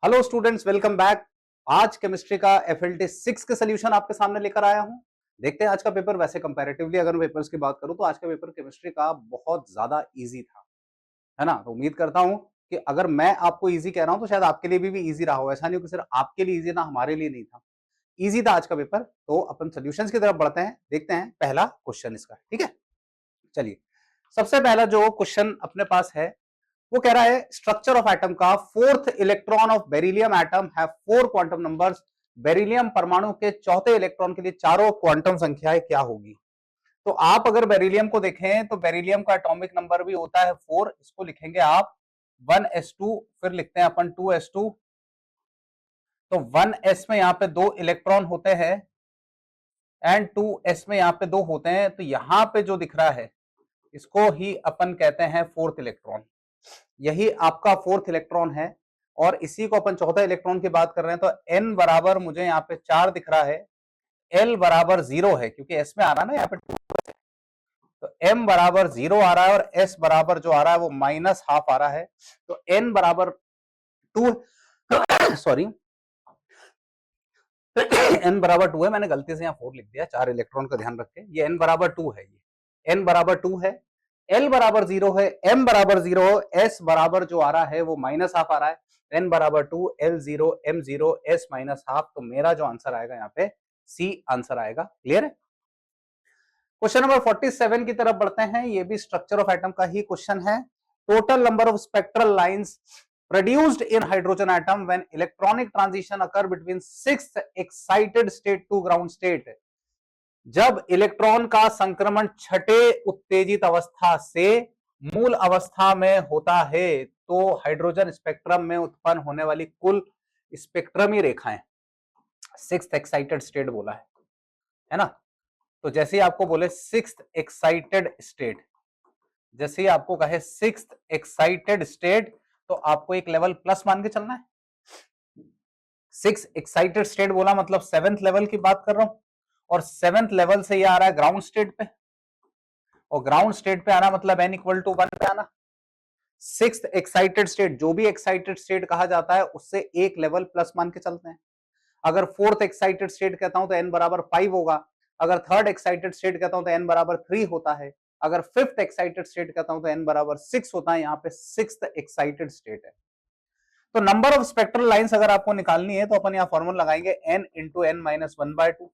Hello students, welcome back. आज chemistry का FLT 6 के सोल्यूशन आपके सामने लेकर आया हूं। देखते हैं आज का पेपर। वैसे कंपैरेटिवली अगर मैं पेपर्स की बात करूं तो आज का पेपर केमिस्ट्री का बहुत ज्यादा इजी था, है ना। तो उम्मीद करता हूं कि अगर मैं आपको इजी कह रहा हूं तो शायद आपके लिए भी इजी रहा हो। ऐसा नहीं कि सिर्फ आपके लिए इजी था, हमारे लिए नहीं था। इजी था आज का पेपर। तो अपन सोल्यूशंस की तरफ बढ़ते हैं, देखते हैं पहला क्वेश्चन इसका। ठीक है, चलिए। सबसे पहला जो क्वेश्चन अपने पास है वो कह रहा है स्ट्रक्चर ऑफ एटम का fourth electron of beryllium atom have 4 quantum numbers. Beryllium परमाणु के चौथे इलेक्ट्रॉन के लिए चारों क्वांटम संख्याएं क्या होगी। तो आप अगर बेरिलियम को देखें तो बेरिलियम का एटॉमिक नंबर भी होता है 4। इसको लिखेंगे आप 1s2, फिर लिखते हैं अपन 2s2। तो 1s में यहाँ पे 2 इलेक्ट्रॉन होते हैं एंड 2s में यहाँ पे 2 होते हैं। तो यहाँ पे जो दिख रहा है इसको ही अपन कहते हैं फोर्थ इलेक्ट्रॉन। यही आपका फोर्थ इलेक्ट्रॉन है और इसी को अपन चौथा इलेक्ट्रॉन की बात कर रहे हैं। तो n बराबर मुझे यहाँ पे 4 दिख रहा है, l बराबर 0 है क्योंकि s में आ रहा है ना यहाँ पे 2। तो m बराबर 0 आ रहा है और s बराबर जो आ रहा है वो -½ आ रहा है। तो n बराबर 2 सॉरी n बराबर 2 है। मैंने गलती से यहाँ 4 लिख दिया, 4 इलेक्ट्रॉन का ध्यान रखें। ये n बराबर 2 है, ये n बराबर 2 है, l बराबर 0 है, m बराबर 0, s बराबर जो आ रहा है वो -½ आ रहा है। n बराबर 2, l 0, m 0, s -½ तो मेरा जो आंसर आएगा यहाँ पे C आंसर आएगा। क्लियर है। क्वेश्चन नंबर 47 की तरफ बढ़ते हैं। ये भी स्ट्रक्चर ऑफ एटम का ही क्वेश्चन है। Total number of spectral lines produced in hydrogen atom when electronic transition occur between sixth excited state to ground state। जब इलेक्ट्रॉन का संक्रमण छठे उत्तेजित अवस्था से मूल अवस्था में होता है तो हाइड्रोजन स्पेक्ट्रम में उत्पन्न होने वाली कुल स्पेक्ट्रमी रेखाएं, सिक्स्थ एक्साइटेड स्टेट बोला है ना। तो जैसे ही आपको बोले सिक्स्थ एक्साइटेड स्टेट, जैसे ही आपको कहे सिक्स्थ एक्साइटेड स्टेट तो आपको एक लेवल प्लस मान के चलना है। 6 एक्साइटेड स्टेट बोला मतलब 7th लेवल की बात कर रहा हूं और 7th लेवल से ये आ रहा है ग्राउंड स्टेट पे और ग्राउंड स्टेट पे आना मतलब n = 1 पे आना। 6th एक्साइटेड स्टेट, जो भी एक्साइटेड स्टेट कहा जाता है उससे एक लेवल प्लस मान के चलते हैं। अगर 4th एक्साइटेड स्टेट कहता हूं तो n बराबर 5 होगा। अगर 3rd एक्साइटेड स्टेट कहता हूं तो n बराबर 3 होता है। अगर 5th एक्साइटेड स्टेट कहता हूं तो n बराबर 6 होता है। यहाँ पे 6th एक्साइटेड स्टेट है। तो नंबर ऑफ स्पेक्ट्रल लाइंस अगर आपको निकालनी है तो अपन यहाँ फॉर्मूला लगाएंगे n × n - 1/2।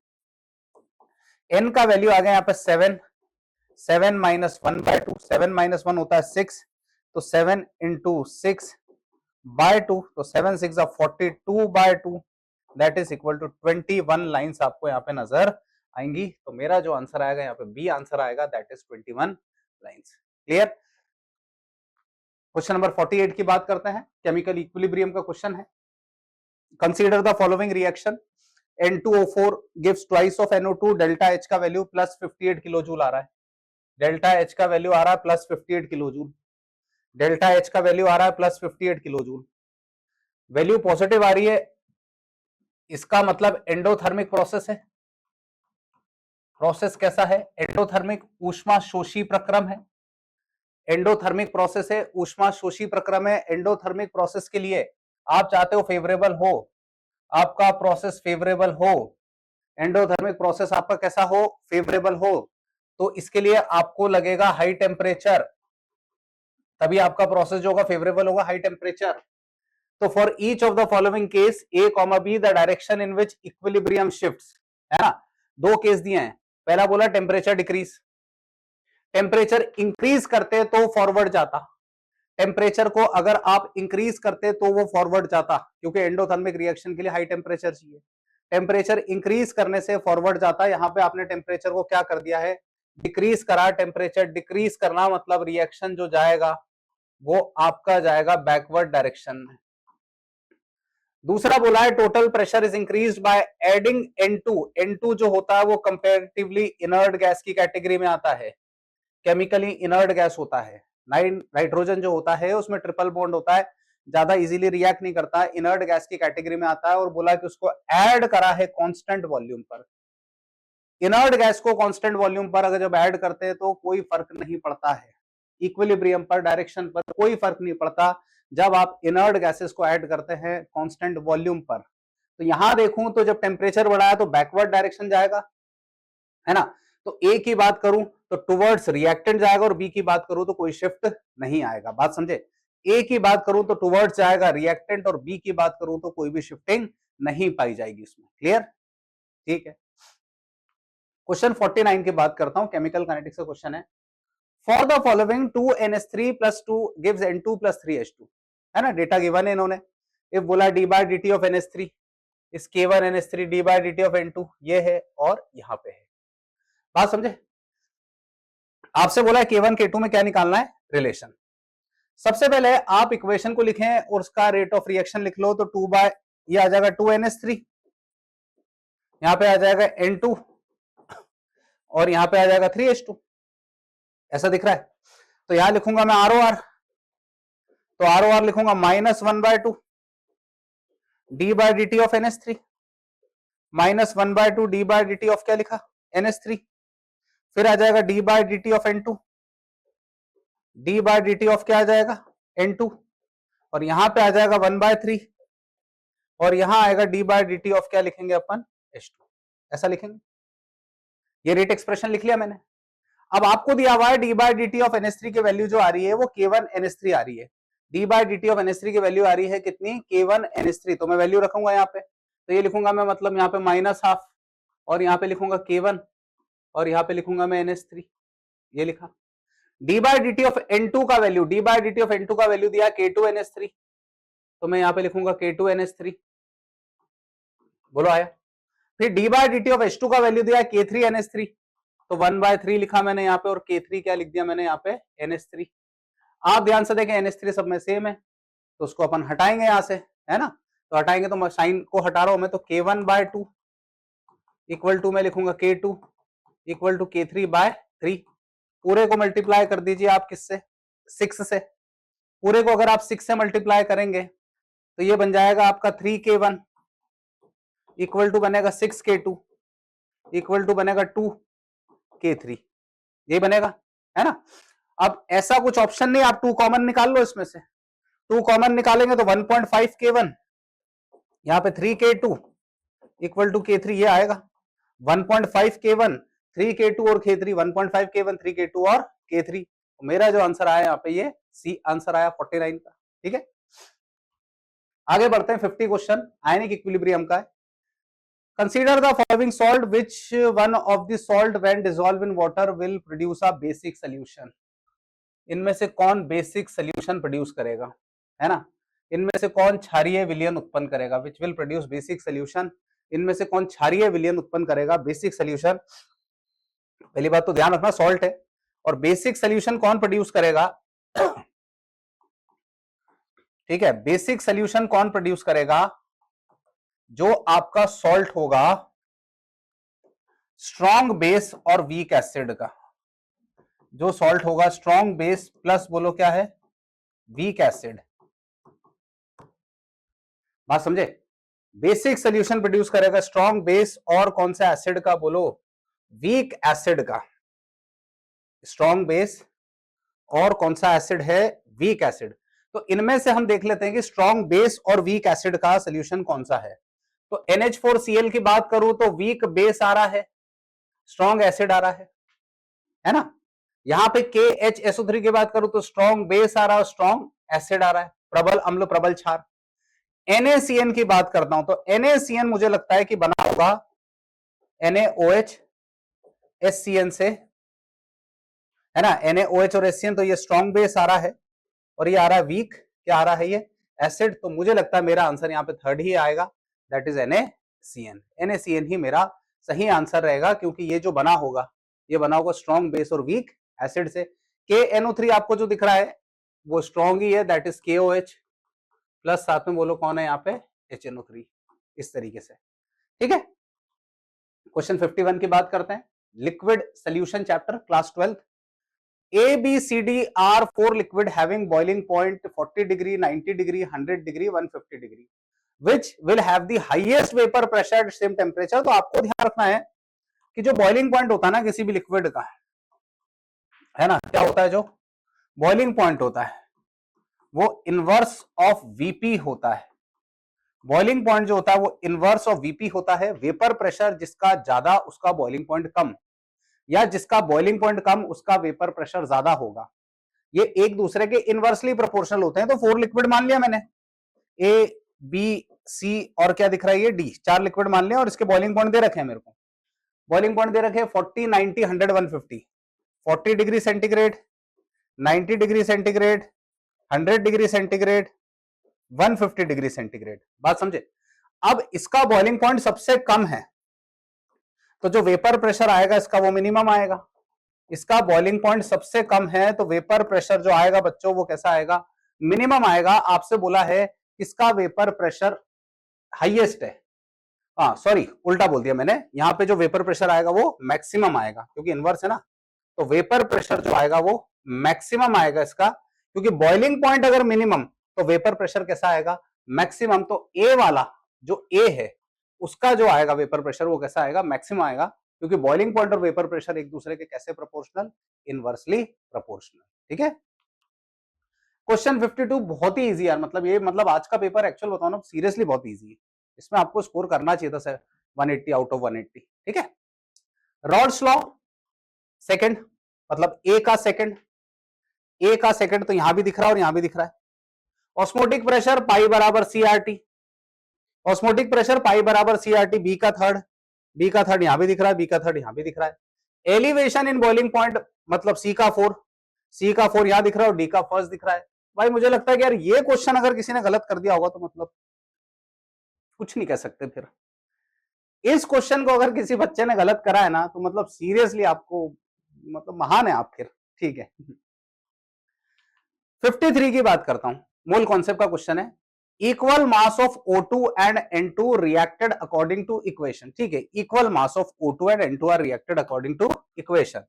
n का वैल्यू आ गया यहाँ पे 7, 7 - 1/2, 7 - 1 होता है 6, तो 7 × 6/2, तो 7 6 42/2 that is equal to 21 lines आपको यहाँ पे नजर आएंगी। तो मेरा जो आंसर आएगा यहाँ पे बी आंसर आएगा, that is 21 lines. Clear. Question number 48 की बात करते हैं। केमिकल इक्विलिब्रियम का क्वेश्चन है। Consider the following reaction, N2O4 gives twice of NO2, delta H का वैल्यू +58 किलो जूल आ रहा है। डेल्टा H का वैल्यू आ रहा है +58 किलो जूल। डेल्टा H का वैल्यू आ रहा है +58 किलो जूल। वैल्यू पॉजिटिव आ रही है, इसका मतलब एंडोथर्मिक प्रोसेस है। प्रोसेस कैसा है? एंडोथर्मिक ऊष्मा शोषी प्रक्रम है। एंडोथर्मिक प्रोसेस है, ऊष्मा शोषी प्रक्रम है। एंडोथर्मिक प्रोसेस के लिए आप चाहते हो फेवरेबल हो, आपका प्रोसेस फेवरेबल हो, एंडोथर्मिक प्रोसेस आपका कैसा हो? फेवरेबल हो। तो इसके लिए आपको लगेगा हाई टेम्परेचर, तभी आपका प्रोसेस जो होगा फेवरेबल होगा, हाई टेम्परेचर। तो for each of the following case A, B the direction in which equilibrium shifts, है ना। दो केस दिए हैं। पहला बोला टेम्परेचर डिक्रीज, टेम्परेचर इंक्रीज करते तो फॉरवर्ड जाता। टेम्परेचर को अगर आप इंक्रीज करते तो वो फॉरवर्ड जाता, क्योंकि एंडोथर्मिक रिएक्शन के लिए हाई टेम्परेचर चाहिए। टेम्परेचर इंक्रीज करने से फॉरवर्ड जाता। यहां पे आपने टेम्परेचर को क्या कर दिया है? डिक्रीज करा। टेम्परेचर डिक्रीज करना मतलब रिएक्शन जो जाएगा वो आपका जाएगा बैकवर्ड डायरेक्शन में। दूसरा बोला है total pressure is increased by adding N2। N2 जो होता है वो कंपैरेटिवली इनर्ट गैस की कैटेगरी में आता है, केमिकली इनर्ट गैस होता है। नाइट्रोजन जो होता है उसमें ट्रिपल बॉन्ड होता है, ज्यादा इजीली रिएक्ट नहीं करता है, इनर्ट गैस की कैटेगरी में आता है। और बोला कि उसको ऐड करा है कांस्टेंट वॉल्यूम पर। इनर्ट गैस को कांस्टेंट वॉल्यूम पर अगर जब ऐड करते हैं तो कोई फर्क नहीं पड़ता है, इक्विलिब्रियम पर, डायरेक्शन पर कोई फर्क नहीं पड़ता। जब आप इनर्ट गैसेस को ऐड करते हैं कांस्टेंट वॉल्यूम पर। तो यहां देखूं तो जब टेम्परेचर बढ़ा है तो बैकवर्ड डायरेक्शन जाएगा, है ना। तो ए की बात करूं तो टुवर्ड्स रिएक्टेंट जाएगा और बी की बात करूं तो कोई शिफ्ट नहीं आएगा। बात समझे? ए की बात करूं तो टुवर्ड्स जाएगा रिएक्टेंट और बी की बात करूं तो कोई भी शिफ्टिंग नहीं पाई जाएगी इसमें। क्लियर? ठीक है। क्वेश्चन 49 की बात करता हूं, केमिकल काइनेटिक्स का क्वेश्चन है। For the following 2NH3 + 2 gives N2 + 3H2, है ना। डेटा गिवन है इन्होंने। इफ बोला d/dt ऑफ NH3 इस K1NH3 d/dt ऑफ N2 ये है और यहां पे है। बात समझे? आपसे बोला है K1 K2 में क्या निकालना है, रिलेशन। सबसे पहले आप इक्वेशन को लिखें और उसका रेट ऑफ रिएक्शन लिख लो। तो 2 बाय ये आ जाएगा 2NH3, यहां पे आ जाएगा N2 और यहां पे आ जाएगा 3H2, ऐसा दिख रहा है। तो यहां लिखूंगा मैं ROR, तो ROR लिखूंगा -1/2 d/dt of NH3 -1/2 d/dt of क्या लिखा, NH3। फिर आ जाएगा d/dt of N2, d/dt of क्या आ जाएगा, N2। और यहां पे आ जाएगा 1/3 और यहां आएगा d/dt ऑफ क्या लिखेंगे अपन, H2, ऐसा लिखेंगे। ये रेट एक्सप्रेशन लिख लिया मैंने। अब आपको दिया हुआ है d/dt ऑफ NH3 की वैल्यू जो आ रही है वो K1NH3 आ रही है। d/dt ऑफ NH3 की वैल्यू आ रही है कितनी, K1NH3। तो मैं वैल्यू रखूंगा यहाँ पे, तो ये लिखूंगा मैं, मतलब यहाँ पे -½ और यहाँ पे लिखूंगा K1 और यहाँ पे लिखूंगा मैं NH3, ये लिखा। d/dt ऑफ N2 का वैल्यू, d/dt ऑफ N2 का वैल्यू दिया K2NH3, तो मैं यहाँ पे लिखूंगा K2NH3, बोलो आया। फिर d/dt ऑफ H2 का वैल्यू दिया K3NH3, तो 1/3 लिखा मैंने यहाँ पे और K3 क्या लिख दिया मैंने यहाँ पे, NH3। आप ध्यान से देखें NH3 सब में सेम है, तो उसको अपन हटाएंगे यहाँ से, है ना। तो हटाएंगे तो साइन को हटा रहा हूं मैं, तो K1/2 इक्वल टू मैं लिखूंगा K2 इक्वल टू K3/3। पूरे को मल्टीप्लाई कर दीजिए आप किससे, 6 से। पूरे को अगर आप 6 से मल्टीप्लाई करेंगे तो ये बन जाएगा आपका 3K1 इक्वल टू बनेगा 6K2 इक्वल टू बनेगा 2K3, ये बनेगा, है ना। अब ऐसा कुछ ऑप्शन नहीं, आप 2 कॉमन निकाल लो इसमें से। 2 कॉमन निकालेंगे तो 1.5K1 यहाँ पे 3K2 इक्वल टू K3 ये आएगा। 1.5K1 3K2 और K3, 1.5K1 3K2 और K3। मेरा जो आंसर आया यहाँ पे ये सी आंसर आया 49 का। ठीक है, आगे बढ़ते हैं। 50 क्वेश्चन आयनिक इक्विलिब्रियम का है। Consider the following salt which one of the salt when dissolve in water will produce a basic solution. इनमें से कौन बेसिक सोल्यूशन प्रोड्यूस करेगा, है ना। इनमें से कौन क्षारीय विलयन उत्पन्न करेगा, which will produce basic solution. इनमें से कौन क्षारीय विलयन उत्पन्न करेगा, बेसिक सोल्यूशन। पहली बात तो ध्यान रखना सॉल्ट है, और बेसिक सोल्यूशन कौन प्रोड्यूस करेगा, ठीक है। बेसिक सोल्यूशन कौन प्रोड्यूस करेगा, जो आपका सॉल्ट होगा स्ट्रॉन्ग बेस और वीक एसिड का। जो सॉल्ट होगा स्ट्रॉन्ग बेस प्लस बोलो क्या है, वीक एसिड। बात समझे? बेसिक सोल्यूशन प्रोड्यूस करेगा स्ट्रॉन्ग बेस और कौन सा एसिड का, बोलो वीक एसिड का। स्ट्रॉन्ग बेस और कौन सा एसिड है, वीक एसिड। तो इनमें से हम देख लेते हैं कि स्ट्रॉन्ग बेस और वीक एसिड का सोल्यूशन कौन सा है। तो NH4Cl की बात करूं तो वीक बेस आ रहा है, स्ट्रॉन्ग एसिड आ रहा है ना। यहां पे KHSO3 की बात करूं तो स्ट्रॉन्ग बेस आ रहा है, स्ट्रॉन्ग एसिड आ रहा है, प्रबल अम्ल प्रबल क्षार। NaCN की बात करता हूं तो NaCN मुझे लगता है कि बना होगा NaOH HCN से, है ना। NaOH और HCN, तो ये स्ट्रॉन्ग बेस आ रहा है और ये आ रहा है वीक, क्या आ रहा है, ये एसिड। तो मुझे लगता है मेरा आंसर यहाँ पे थर्ड ही आएगा, दैट इज NaCN। NaCN ही मेरा सही आंसर रहेगा, क्योंकि ये जो बना होगा ये बना होगा स्ट्रॉन्ग बेस और वीक एसिड से। KNO3 आपको जो दिख रहा है वो स्ट्रॉन्ग ही है, दैट इज KOH प्लस साथ में बोलो कौन है यहाँ पे, HNO3, इस तरीके से। ठीक है, क्वेश्चन 51 की बात करते हैं। Liquid solution chapter, class 12th। A, B, C, D are 4 liquid having boiling point 40 degree, 90 degree, 100 degree, 150 degree. Which will have the highest vapor pressure at same temperature। तो आपको ध्यान रखना है कि जो बॉइलिंग पॉइंट होता है ना किसी भी लिक्विड का, है ना, क्या होता है, जो बॉइलिंग पॉइंट होता है वो इनवर्स ऑफ वीपी होता है। बॉइलिंग पॉइंट जो होता है वो इनवर्स ऑफ वीपी होता है। वेपर प्रेशर जिसका ज्यादा उसका बॉइलिंग पॉइंट कम, या जिसका बॉइलिंग पॉइंट कम उसका वेपर प्रेशर ज्यादा होगा। ये एक दूसरे के इनवर्सली प्रोपोर्शनल होते हैं। तो 4 लिक्विड मान लिया मैंने, ए बी सी और क्या दिख रहा है ये डी, 4 लिक्विड मान लिया और इसके बॉइलिंग पॉइंट दे रखे हैं मेरे को। बॉइलिंग पॉइंट दे रखे हैं 40, 90, 100, 150। 40 degree centigrade, 90 degree centigrade, 100 degree centigrade, 150 degree centigrade. बात समझे? अब इसका बॉइलिंग पॉइंट सबसे कम है तो जो वेपर प्रेशर आएगा इसका वो मिनिमम आएगा। इसका बॉइलिंग पॉइंट सबसे कम है तो वेपर प्रेशर जो आएगा बच्चों वो कैसा आएगा? मिनिमम आएगा। आपसे बोला है किसका वेपर प्रेशर हाईएस्ट है, हाँ सॉरी उल्टा बोल दिया मैंने, यहां पे जो वेपर प्रेशर आएगा वो मैक्सिमम आएगा क्योंकि इनवर्स है ना। तो वेपर प्रेशर जो आएगा वो मैक्सिमम आएगा इसका, क्योंकि बॉइलिंग पॉइंट अगर मिनिमम तो वेपर प्रेशर कैसा आएगा? मैक्सिमम। तो ए वाला जो ए है उसका जो आएगा वेपर प्रेशर वो कैसा आएगा? मैक्सिमम आएगा, क्योंकि बॉइलिंग पॉइंट और वेपर प्रेशर एक दूसरे के कैसे प्रोपोर्शनल? Inversely proportional. ठीक है। क्वेश्चन 52 बहुत ही इजी यार, मतलब ये मतलब आज का पेपर एक्चुअल बताओ ना सीरियसली बहुत इजी है। इसमें आपको स्कोर करना चाहिए था सर 180 आउट ऑफ 180। ठीक है। रॉड्स लॉ सेकंड, मतलब ए का सेकंड, ए का सेकंड तो यहां भी दिख रहा है और यहां भी दिख रहा है। ऑस्मोटिक प्रेशर पाई बराबर सीआरटी, ऑस्मोटिक प्रेशर पाई बराबर सीआरटी। बी का थर्ड, बी का थर्ड यहां भी दिख रहा है, बी का थर्ड यहां भी दिख रहा है। एलिवेशन इन बॉइलिंग पॉइंट मतलब सी का 4, सी का 4 यहां दिख रहा है और डी का फर्स्ट दिख रहा है। भाई मुझे लगता है कि यार ये क्वेश्चन अगर किसी ने गलत कर दिया होगा तो मतलब कुछ नहीं कह सकते फिर। इस क्वेश्चन को अगर किसी बच्चे ने गलत करा है ना तो मतलब सीरियसली आपको मतलब महान है आप फिर। ठीक है। 53 की बात करता हूं, मूल कॉन्सेप्ट का क्वेश्चन है। Equal mass of O2 and N2 reacted according to equation. ठीक है, equal mass of O2 and N2 are reacted according to equation.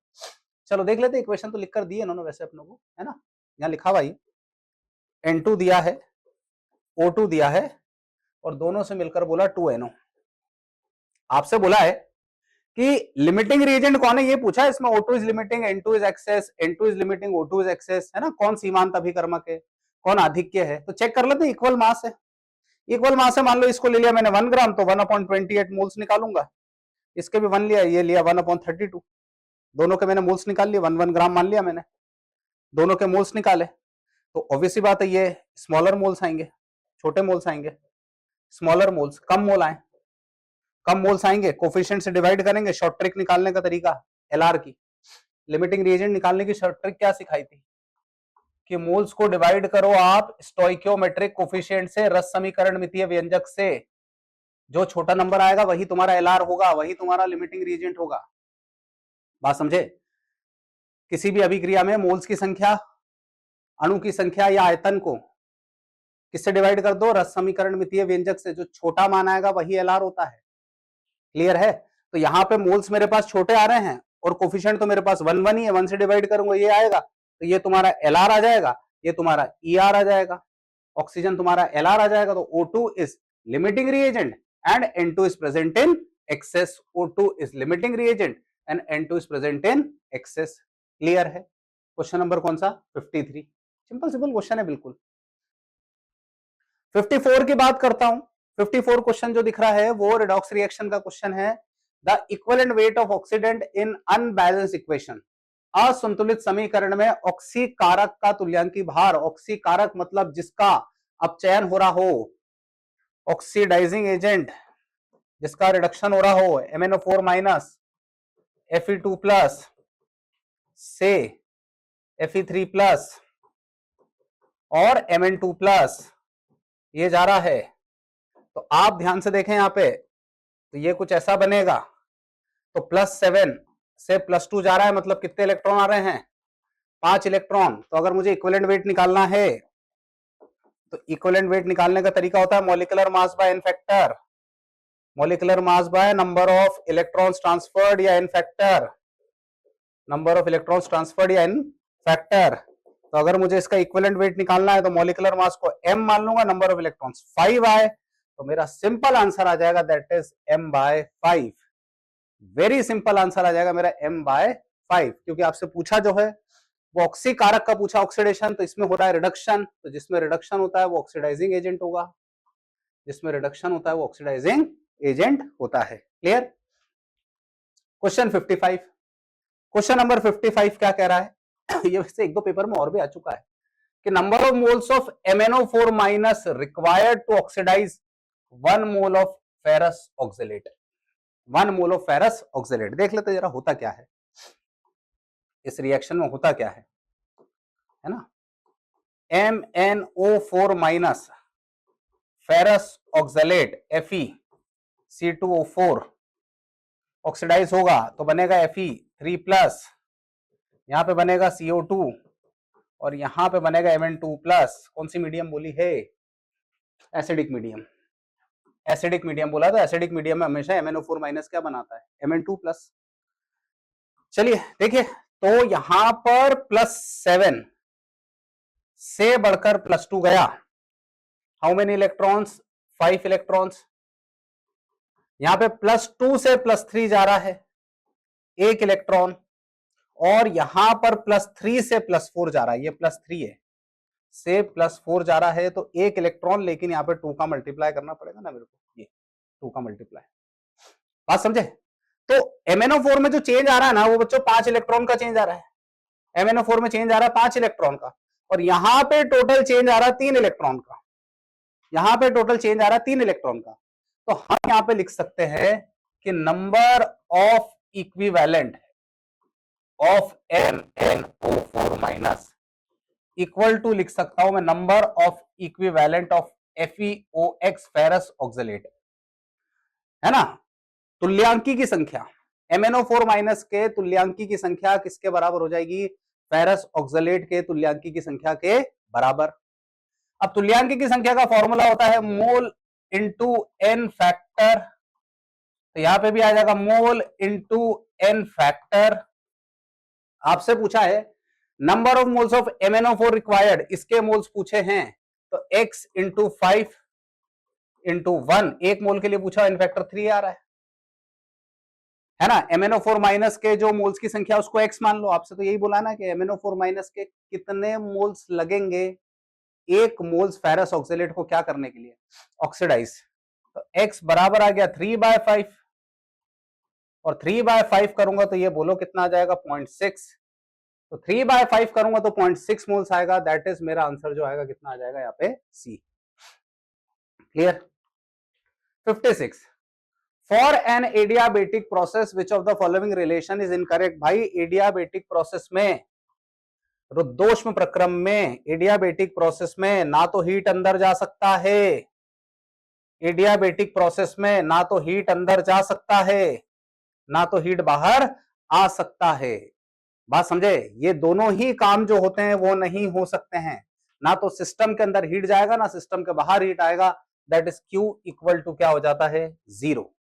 चलो देख लेते, इक्वेशन तो लिखकर दिए इन्होंने वैसे अपनों को, है ना। यहां लिखा हुआ N2 दिया है, O2 दिया है और दोनों से मिलकर बोला 2NO। आपसे बोला है कि लिमिटिंग रिएजेंट कौन है ये पूछा है। इसमें O2 is limiting, N2 is excess, N2 is limiting, O2 is excess, है ना। कौन सीमांत अभिकर्मक है, कौन आधिक्य है, तो चेक कर लेते हैं। इक्वल मास है, इक्वल मास है, मान लो इसको ले लिया मैंने 1 ग्राम तो 1/28 मोल्स निकालूंगा। इसके भी 1 लिया, ये लिया 1/32, दोनों के मैंने मोल्स निकाल लिए। 1 ग्राम मान लिया मैंने, दोनों के मोल्स निकाले तो ऑब्वियसली बात है ये स्मॉलर मोल्स आएंगे, छोटे मोल्स आएंगे। स्मॉलर मोल्स कम मोल आए, कम मोल्स आएंगे, कोफिशिएंट से डिवाइड करेंगे। शॉर्ट ट्रिक निकालने का तरीका एलआर की, लिमिटिंग रिएजेंट निकालने की शॉर्ट ट्रिक क्या सिखाई थी कि मोल्स को डिवाइड करो आप स्टोइकियोमेट्रिक कोफिशिएंट से, रस समीकरण मितीय व्यंजक से। जो छोटा नंबर आएगा वही तुम्हारा एलआर होगा, वही तुम्हारा लिमिटिंग रिएजेंट होगा। बात समझे? किसी भी अभिक्रिया में मोल्स की संख्या, अणु की संख्या या आयतन को किससे डिवाइड कर दो? रस समीकरण मितीय व्यंजक से। जो छोटा मान आएगा वही एलआर होता है। क्लियर है? तो यहां पे मोल्स मेरे पास छोटे आ रहे हैं और कोफिशिएंट तो मेरे पास 1 1 ही है, 1 से डिवाइड करूंगा ये आएगा, तो ये तुम्हारा एलआर आ जाएगा, ये तुम्हारा ईआर आ जाएगा। ऑक्सीजन तुम्हारा एलआर आ जाएगा। तो O2 is limiting reagent and N2 is present in excess. O2 is limiting reagent and N2 is present in excess. Clear है? क्वेश्चन नंबर कौन सा? 53। सिंपल सिंपल क्वेश्चन है बिल्कुल। 54 की बात करता हूं। 54 क्वेश्चन जो दिख रहा है वो रिडॉक्स रिएक्शन का क्वेश्चन है। The equivalent weight of oxidant in unbalance equation. असंतुलित समीकरण में ऑक्सीकारक का तुल्यांकी भार, ऑक्सीकारक मतलब जिसका अपचयन हो रहा हो, ऑक्सीडाइजिंग एजेंट जिसका रिडक्शन हो रहा हो, MnO4 माइनस Fe2 प्लस से Fe3 प्लस और Mn2 प्लस ये जा रहा है। तो आप ध्यान से देखें यहां पे, तो ये कुछ ऐसा बनेगा। तो +7 से +2 जा रहा है, मतलब कितने इलेक्ट्रॉन आ रहे हैं? 5 इलेक्ट्रॉन। तो अगर मुझे इक्विवेलेंट वेट निकालना है तो इक्विवेलेंट वेट निकालने का तरीका होता है molecular mass by n factor, molecular mass by number of electrons transferred या n factor, number of electrons transferred या एन फैक्टर। तो अगर मुझे इसका इक्विवेलेंट वेट निकालना है तो मॉलिक्यूलर मास को m मान लूंगा, नंबर ऑफ इलेक्ट्रॉन्स 5 आए, तो मेरा सिंपल आंसर आ जाएगा that is m/5। Very simple answer आ जाएगा मेरा m/5, क्योंकि आपसे पूछा जो है वो ऑक्सी कारक का पूछा ऑक्सीडेशन, तो इसमें हो रहा है रिडक्शन, तो जिसमें रिडक्शन होता है वो ऑक्सीडाइजिंग एजेंट होगा, जिसमें रिडक्शन होता है वो ऑक्सीडाइजिंग एजेंट होता है। क्लियर। क्वेश्चन 55, क्वेश्चन नंबर 55 क्या कह रहा है ये वैसे एक दो पेपर में और भी आ चुका है कि number of moles of MnO4 minus required to oxidize 1 mole of ferrous oxalate, 1 mole of ferrous oxalate. देख लेते जरा होता क्या है इस रिएक्शन में, होता क्या है ना। MnO4 minus ferrous oxalate FeC2O4 oxidise होगा तो बनेगा Fe3+, यहां पे बनेगा CO2 और यहां पे बनेगा Mn2+। कौन सी मीडियम बोली है? Acidic medium. एसिडिक मीडियम बोला, तो एसिडिक मीडियम में हमेशा MnO4 माइनस क्या बनाता है? Mn2+। चलिए देखिए, तो यहां पर +7 से बढ़कर +2 गया। How many electrons? 5 इलेक्ट्रॉन्स। यहां पे +2 से +3 जा रहा है 1 इलेक्ट्रॉन, और यहां पर +3 से +4 जा रहा है, ये +3 है, से +4 जा रहा है तो 1 इलेक्ट्रॉन, लेकिन यहां पे 2 का मल्टीप्लाई करना पड़ेगा ना मेरे को, ये 2 का मल्टीप्लाई। बात समझे? तो MnO4 में जो चेंज आ रहा है ना वो बच्चों 5 इलेक्ट्रॉन का चेंज आ रहा है। MnO4 में चेंज आ रहा है 5 इलेक्ट्रॉन का, और यहां पे टोटल चेंज आ रहा है 3 इलेक्ट्रॉन का। यहां पे टोटल चेंज आ रहा है 3 इलेक्ट्रॉन का। तो हम यहां पे लिख सकते हैं कि number of equivalent of MnO4 minus equal to, लिख सकता हूं मैं, number of equivalent of FeOX ferrous oxalate, है ना। तुल्यांकी की संख्या MnO4 माइनस के तुल्यांकी की संख्या किसके बराबर हो जाएगी? फेरस ऑक्सलेट के तुल्यांकी की संख्या के बराबर। अब तुल्यांकी की संख्या का फॉर्मूला होता है मोल इंटू एन फैक्टर, तो यहां पे भी आ जाएगा मोल इंटू एन फैक्टर। आपसे पूछा है number of moles of MnO4 required, इसके मोल्स पूछे हैं, तो x इंटू 5 इंटू 1, 1 मोल के लिए पूछा, इन फैक्टर 3 आ रहा है ना। MnO4 माइनस के जो मोल्स की संख्या उसको x मान लो। आपसे तो यही बोला ना कि MnO4 माइनस के कितने मोल्स लगेंगे 1 मोल्स फेरस ऑक्सलेट को क्या करने के लिए? ऑक्सीडाइज। तो x बराबर आ गया 3/5, और 3/5 करूंगा तो ये बोलो कितना आ जाएगा? 0.6। तो 3/5 करूंगा तो 0.6 मोल्स आएगा। दैट इज मेरा आंसर जो आएगा कितना आ जाएगा यहाँ पे? C। Clear. 56, for an adiabatic process which of the following relation is incorrect. भाई एडियाबेटिक प्रोसेस में, रुद्धोष्म प्रक्रम में, एडियाबेटिक प्रोसेस में ना तो हीट अंदर जा सकता है, एडियाबेटिक प्रोसेस में ना तो हीट अंदर जा सकता है, ना तो हीट बाहर आ सकता है। बात समझे? ये दोनों ही काम जो होते हैं वो नहीं हो सकते हैं। ना तो सिस्टम के अंदर हीट जाएगा, ना सिस्टम के बाहर हीट आएगा। That is Q equal to क्या हो जाता है? 0।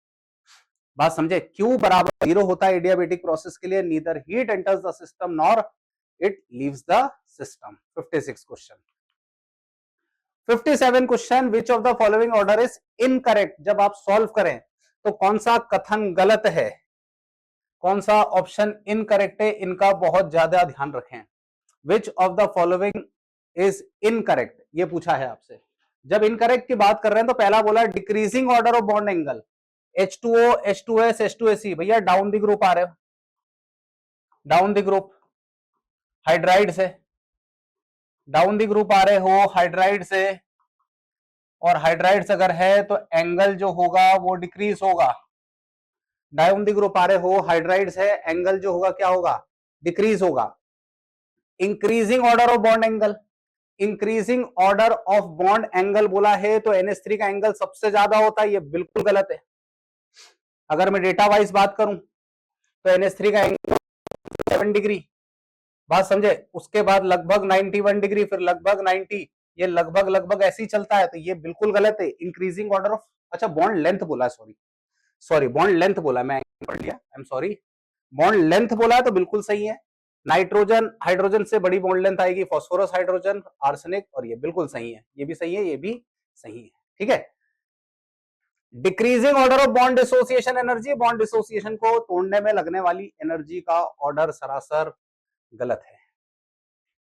बात समझे? Q बराबर 0 होता है एडियाबेटिक प्रोसेस के लिए। Neither heat enters the system nor it leaves the system. 56 question. 57 question, which of the following order is incorrect. जब आप सॉल्व करें तो कौन सा कथन गलत है, कौन सा ऑप्शन इनकरेक्ट है, इनका बहुत ज्यादा ध्यान रखें। विच of the following is incorrect, ये पूछा है आपसे। जब इनकरेक्ट की बात कर रहे हैं तो पहला बोला decreasing order of bond angle, H2O, H2S, H2SE। भैया डाउन द ग्रुप आ रहे हो, डाउन द ग्रुप हाइड्राइड से, डाउन द ग्रुप आ रहे हो हाइड्राइड से, और हाइड्राइड से अगर है तो एंगल जो होगा वो डिक्रीज होगा। डाउन द ग्रुप आ रहे हो हाइड्राइड से, एंगल जो होगा क्या होगा? डिक्रीज होगा। Increasing order of bond angle, increasing order of bond angle बोला है तो NH3 का एंगल सबसे ज्यादा होता है, ये बिल्कुल गलत है। अगर मैं डेटा वाइज बात करूं तो NH3 का एंगल 7 डिग्री, बात समझे। उसके बाद लगभग 91 डिग्री, फिर लगभग 90, ये लगभग लगभग ऐसे ही चलता है, तो ये बिल्कुल गलत है। इंक्रीजिंग ऑर्डर ऑफ, अच्छा बॉन्ड लेंथ बोला, सॉरी बॉन्ड लेंथ बोला, मैं पढ़ लिया, I am sorry. Bond length बोला है तो बिल्कुल सही है। नाइट्रोजन हाइड्रोजन से बड़ी बॉन्ड लेंथ आएगी, फास्फोरस हाइड्रोजन, आर्सेनिक, और ये बिल्कुल सही है, ये भी सही है, ये भी सही है। ठीक है। Decreasing order of bond dissociation energy, bond dissociation को तोड़ने में लगने वाली एनर्जी का ऑर्डर सरासर गलत है।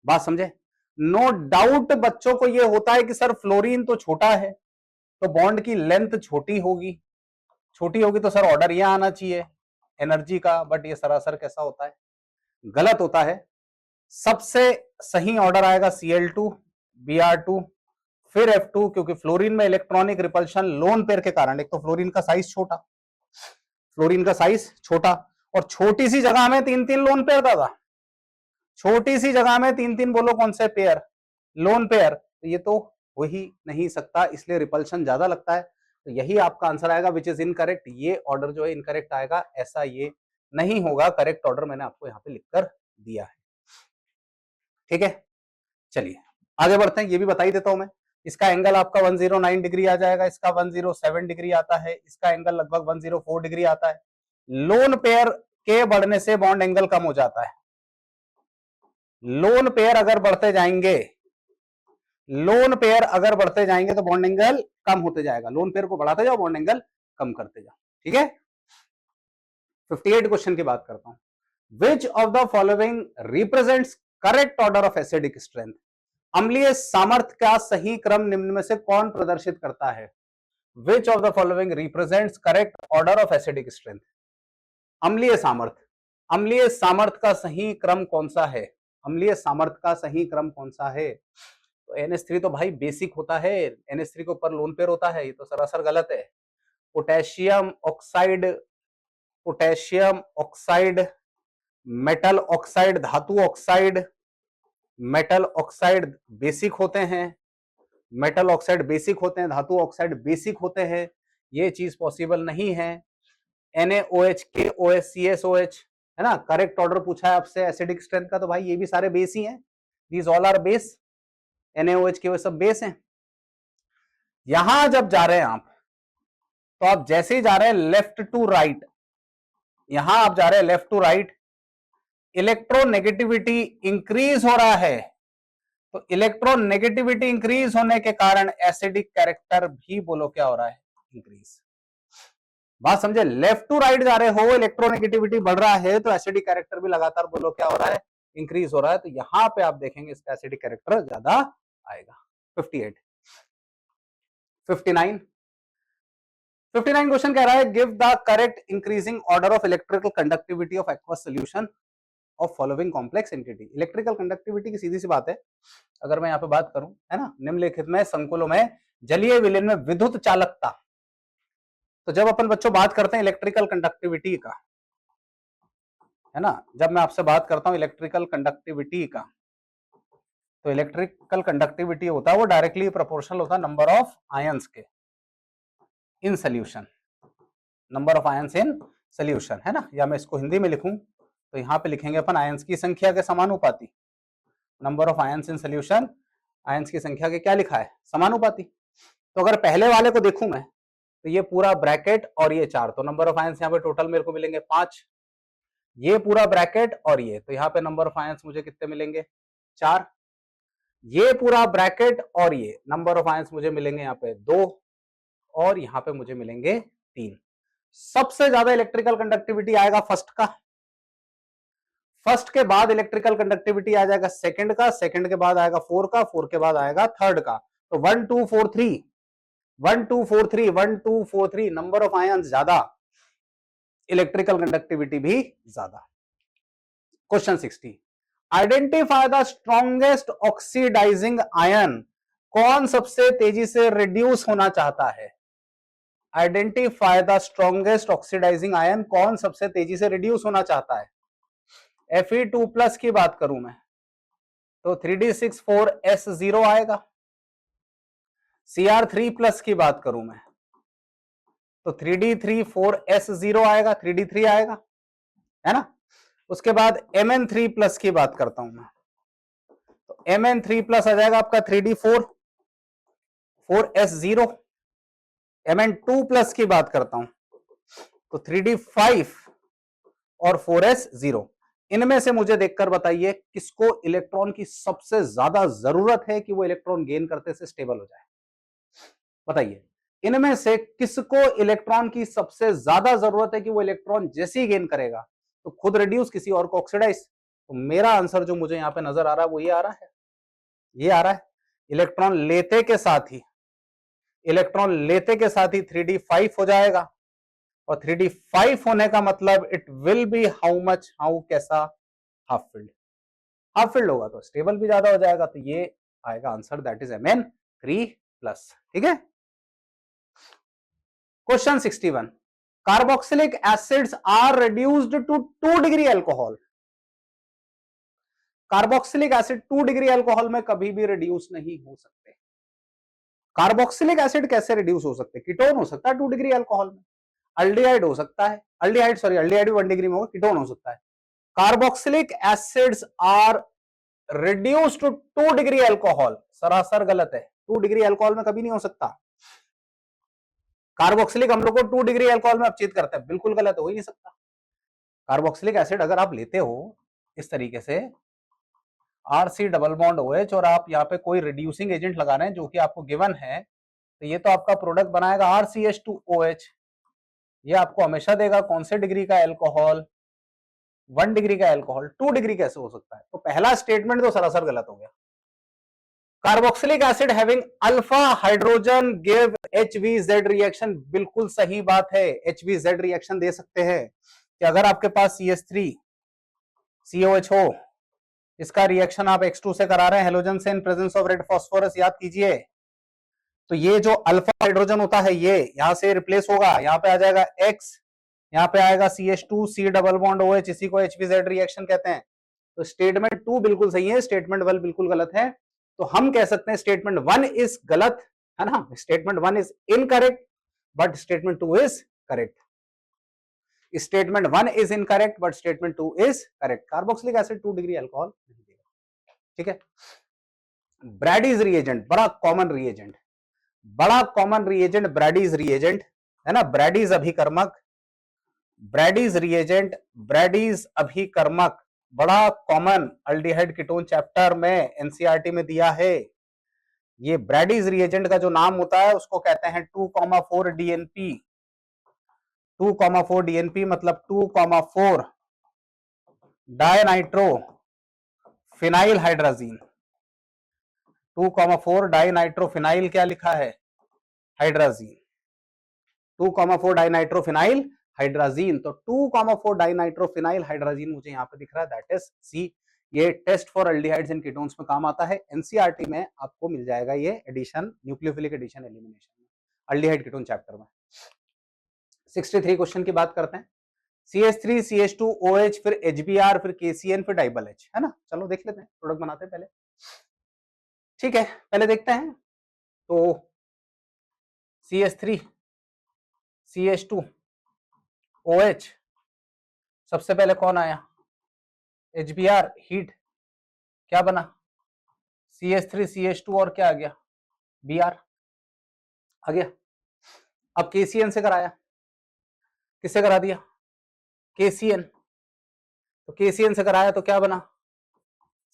बात समझे? नो डाउट बच्चों को ये होता है कि सर फ्लोरीन तो छोटा है तो बॉन्ड की लेंथ छोटी होगी तो सर ऑर्डर यहां आना चाहिए एनर्जी का, बट ये सरासर कैसा होता है, गलत होता है। सबसे सही ऑर्डर आएगा Cl2 Br2 फिर F2, क्योंकि फ्लोरीन में इलेक्ट्रॉनिक रिपल्शन लोन पेयर के कारण, एक तो फ्लोरीन का साइज छोटा और छोटी सी जगह में 3-3 लोन पेयर दादा, छोटी सी जगह में 3-3 बोलो कौन से पेयर, लोन पेयर, तो ये तो हो ही नहीं सकता, इसलिए रिपल्शन ज्यादा लगता है। तो यही आपका आंसर आएगा विच इज इनकरेक्ट। ये ऑर्डर जो है इनकरेक्ट आएगा, ऐसा ये नहीं होगा, करेक्ट ऑर्डर मैंने आपको यहाँ पे लिखकर दिया है। ठीक है, चलिए आगे बढ़ते हैं। ये भी बता ही देता हूं मैं, इसका एंगल आपका 109 डिग्री आ जाएगा, इसका 107 डिग्री आता है, इसका एंगल लगभग 104 डिग्री आता है। लोन पेयर के बढ़ने से बॉन्ड एंगल कम हो जाता है। लोन पेयर अगर बढ़ते जाएंगे तो बॉन्ड एंगल कम होते जाएगा। लोन पेयर को बढ़ाते जाओ, बॉन्ड एंगल कम करते जाओ। ठीक है, 58 क्वेश्चन की बात करता हूं। विच of the following represents correct order of acidic strength? अम्लीय सामर्थ्य का सही क्रम निम्न में से कौन प्रदर्शित करता है? विच of the following represents correct order of acidic strength? अम्लीय सामर्थ्य का सही क्रम कौन सा है? अम्लीय सामर्थ्य का सही क्रम कौन सा है? तो NH3 तो भाई बेसिक होता है, NH3 के ऊपर लोन पेयर होता है, ये तो सरासर गलत है। पोटेशियम ऑक्साइड, मेटल ऑक्साइड, धातु ऑक्साइड, मेटल ऑक्साइड बेसिक होते हैं, धातु ऑक्साइड बेसिक होते हैं, ये चीज पॉसिबल नहीं है। NaOH, KOH, CSOH, है ना, करेक्ट ऑर्डर पूछा है आपसे एसिडिक स्ट्रेंथ का, तो भाई ये भी सारे बेस ही हैं, these all are base, NaOH, KOH सब बेस हैं। यहां जब जा रहे हैं आप, तो आप जैसे ही जा रहे हैं लेफ्ट टू राइट, यहां आप जा रहे हैं left to right, electronegativity increase हो रहा है, तो इलेक्ट्रोनेगेटिविटी इंक्रीज होने के कारण एसिडिक कैरेक्टर भी बोलो क्या हो रहा है, इंक्रीज। बात समझे, लेफ्ट टू राइट जा रहे हो, इलेक्ट्रोनेगेटिविटी बढ़ रहा है, तो एसिडिक कैरेक्टर भी लगातार बोलो क्या हो रहा है, इंक्रीज हो रहा है। तो यहां पे आप देखेंगे इसका एसिडिक कैरेक्टर ज्यादा आएगा। 58, 59 क्वेश्चन कह रहा है give the correct increasing order of electrical conductivity of aqueous solution of following complex entity. Electrical conductivity की सीधी सी बात है, अगर मैं यहाँ पे बात करूं, है ना, निम्नलिखित में संकुलों में जलीय विलयन में विद्युत चालकता, तो जब अपन बच्चों बात करते हैं इलेक्ट्रिकल कंडक्टिविटी का, है ना, जब मैं आपसे बात करता हूं इलेक्ट्रिकल कंडक्टिविटी का, तो इलेक्ट्रिकल कंडक्टिविटी होता है वो डायरेक्टली प्रोपोर्शनल होता है नंबर ऑफ आयंस के in solution, number of ions in solution, है ना, या मैं इसको हिंदी में लिखूं तो यहां पे लिखेंगे अपन आयंस की संख्या के समानुपाती, number of ions in solution, ions की संख्या के क्या लिखा है, समानुपाती। तो अगर पहले वाले को देखूं मैं, तो ये पूरा ब्रैकेट और ये 4, तो नंबर ऑफ आयंस यहाँ पे टोटल मेरे को मिलेंगे 5, ये पूरा ब्रैकेट और ये, तो यहाँ पे नंबर ऑफ आयंस मुझे कितने मिलेंगे, 4, ये पूरा ब्रैकेट और ये नंबर ऑफ आयंस मुझे मिलेंगे यहाँ पे 2, और यहाँ पे मुझे मिलेंगे 3। सबसे ज्यादा इलेक्ट्रिकल कंडक्टिविटी आएगा फर्स्ट का, फर्स्ट के बाद इलेक्ट्रिकल कंडक्टिविटी आ जाएगा सेकंड का, सेकंड के बाद आएगा 4 का, 4 के बाद आएगा थर्ड का। तो 1 2 4 3 1 2 4 3 1 2 4 3, नंबर ऑफ आयंस ज्यादा, इलेक्ट्रिकल कंडक्टिविटी भी ज्यादा। Question 60, identify the strongest oxidizing ion, कौन सबसे तेजी से रिड्यूस होना चाहता है? Identify the strongest oxidizing ion, कौन सबसे तेजी से रिड्यूस होना चाहता है? Fe2+ की बात करूं मैं तो 3d64S0 आएगा। Cr3+ की बात करूं मैं तो 3d34S0 आएगा, 3d3 आएगा, है ना। उसके बाद Mn3+ की बात करता हूं मैं तो Mn3+ आ जाएगा आपका 3d4S0। Mn2+ की बात करता हूं तो 3d5 और 4s0। इनमें से मुझे देखकर बताइए किसको इलेक्ट्रॉन की सबसे ज्यादा जरूरत है कि वो इलेक्ट्रॉन गेन करते से स्टेबल हो जाए, बताइए इनमें से किसको इलेक्ट्रॉन की सबसे ज्यादा जरूरत है कि वो इलेक्ट्रॉन जैसे ही गेन करेगा तो खुद रिड्यूस, किसी और को ऑक्सीडाइज। तो मेरा आंसर जो मुझे यहाँ पे नजर आ रहा है वो ये आ रहा है, ये आ रहा है। इलेक्ट्रॉन लेते के साथ ही 3d 5 हो जाएगा, और 3d 5 होने का मतलब it will be how much, how कैसा, हाफ फिल्ड। हाफ फिल्ड होगा तो स्टेबल भी ज्यादा हो जाएगा, तो ये आएगा आंसर, दैट इज Mn3+। ठीक है। Question 61, carboxylic acids are reduced to 2 degree alcohol. Carboxylic acid 2 degree alcohol में कभी भी रिड्यूस नहीं हो सकते। कार्बोक्सिलिक एसिड कैसे रिड्यूस हो सकते? कीटोन हो सकता है 2 डिग्री अल्कोहल में, अल्डिहाइड हो सकता है, अल्डिहाइड भी 1 डिग्री में होगा, कीटोन हो सकता है। Carboxylic acids are reduced to 2 degree alcohol, सरासर गलत है। 2 डिग्री अल्कोहल में कभी नहीं हो सकता। कार्बोक्सिलिक अम्ल को 2 डिग्री अल्कोहल में अपचित करते हैं, बिल्कुल गलत, हो ही नहीं सकता। कार्बोक्सिलिक एसिड अगर आप लेते हो इस तरीके से RC डबल बॉन्ड OH, और आप यहाँ पे कोई रिड्यूसिंग एजेंट लगा रहे हैं जो कि आपको गिवन है, तो ये तो आपका प्रोडक्ट बनाएगा RCH2OH। ये आपको हमेशा देगा कौन से डिग्री का अल्कोहल? 1 डिग्री का अल्कोहल। 2 डिग्री कैसे हो सकता है? तो पहला स्टेटमेंट तो सरासर गलत हो गया। Carboxylic acid having alpha hydrogen give HVZ reaction, बिल्कुल सही बात है। HVZ रिएक्शन दे सकते हैं कि अगर आपके पास CH3COH हो, इसका रिएक्शन आप X2 से करा रहे हैं हेलोजन से in presence of red phosphorus, याद कीजिए। तो ये जो अल्फा हाइड्रोजन होता है ये यहां से रिप्लेस होगा, यहाँ पे आ जाएगा X, यहाँ पे आएगा CH2 C double bond OH, इसी को HVZ रिएक्शन कहते हैं। तो स्टेटमेंट 2 बिल्कुल सही है, स्टेटमेंट 1 बिल्कुल गलत है। तो हम कह सकते हैं स्टेटमेंट 1 इज गलत, है ना। Statement 1 is incorrect but statement 2 is correct. Statement 1 is incorrect but statement 2 is correct. Carboxylic acid 2 degree alcohol नहीं देगा। ठीक है। ब्रैडीज रिएजेंट, बड़ा कॉमन रिएजेंट ब्रैडीज रिएजेंट, है ना। ब्रैडीज अभिकर्मक बड़ा कॉमन, अल्डिहाइड कीटोन चैप्टर में एनसीईआरटी में दिया है। ये ब्रैडीज रिएजेंट का जो नाम होता है उसको कहते हैं 2,4 DNP। 2,4 DNP मतलब 2,4 dinitro phenyl hydrazine. 2,4 dinitro phenyl क्या लिखा है? हाइड्राजीन। 2,4 dinitro phenyl hydrazine. तो 2,4 डायनाइट्रो फिनाइल हाइड्राजीन मुझे यहाँ पे दिख रहा है, दैट इज सी। ये test for aldehydes and ketones में काम आता है। एनसीईआरटी में आपको मिल जाएगा ये एडिशन, न्यूक्लियोफिलिक एडिशन एलिमिनेशन में, अल्डिहाइड कीटोन चैप्टर में। 63 क्वेश्चन की बात करते हैं। CH3 CH2 OH, फिर HBr, फिर KCN, फिर डाइबल H, है ना। चलो देख लेते हैं, प्रोडक्ट बनाते हैं पहले। ठीक है, पहले देखते हैं। तो CH3 CH2 OH, सबसे पहले कौन आया? HBr, हीट, क्या बना? CH3 CH2 और क्या आ गया? Br आ गया। अब KCN से कराया, किससे करा दिया? KCN। तो KCN से कराया तो क्या बना?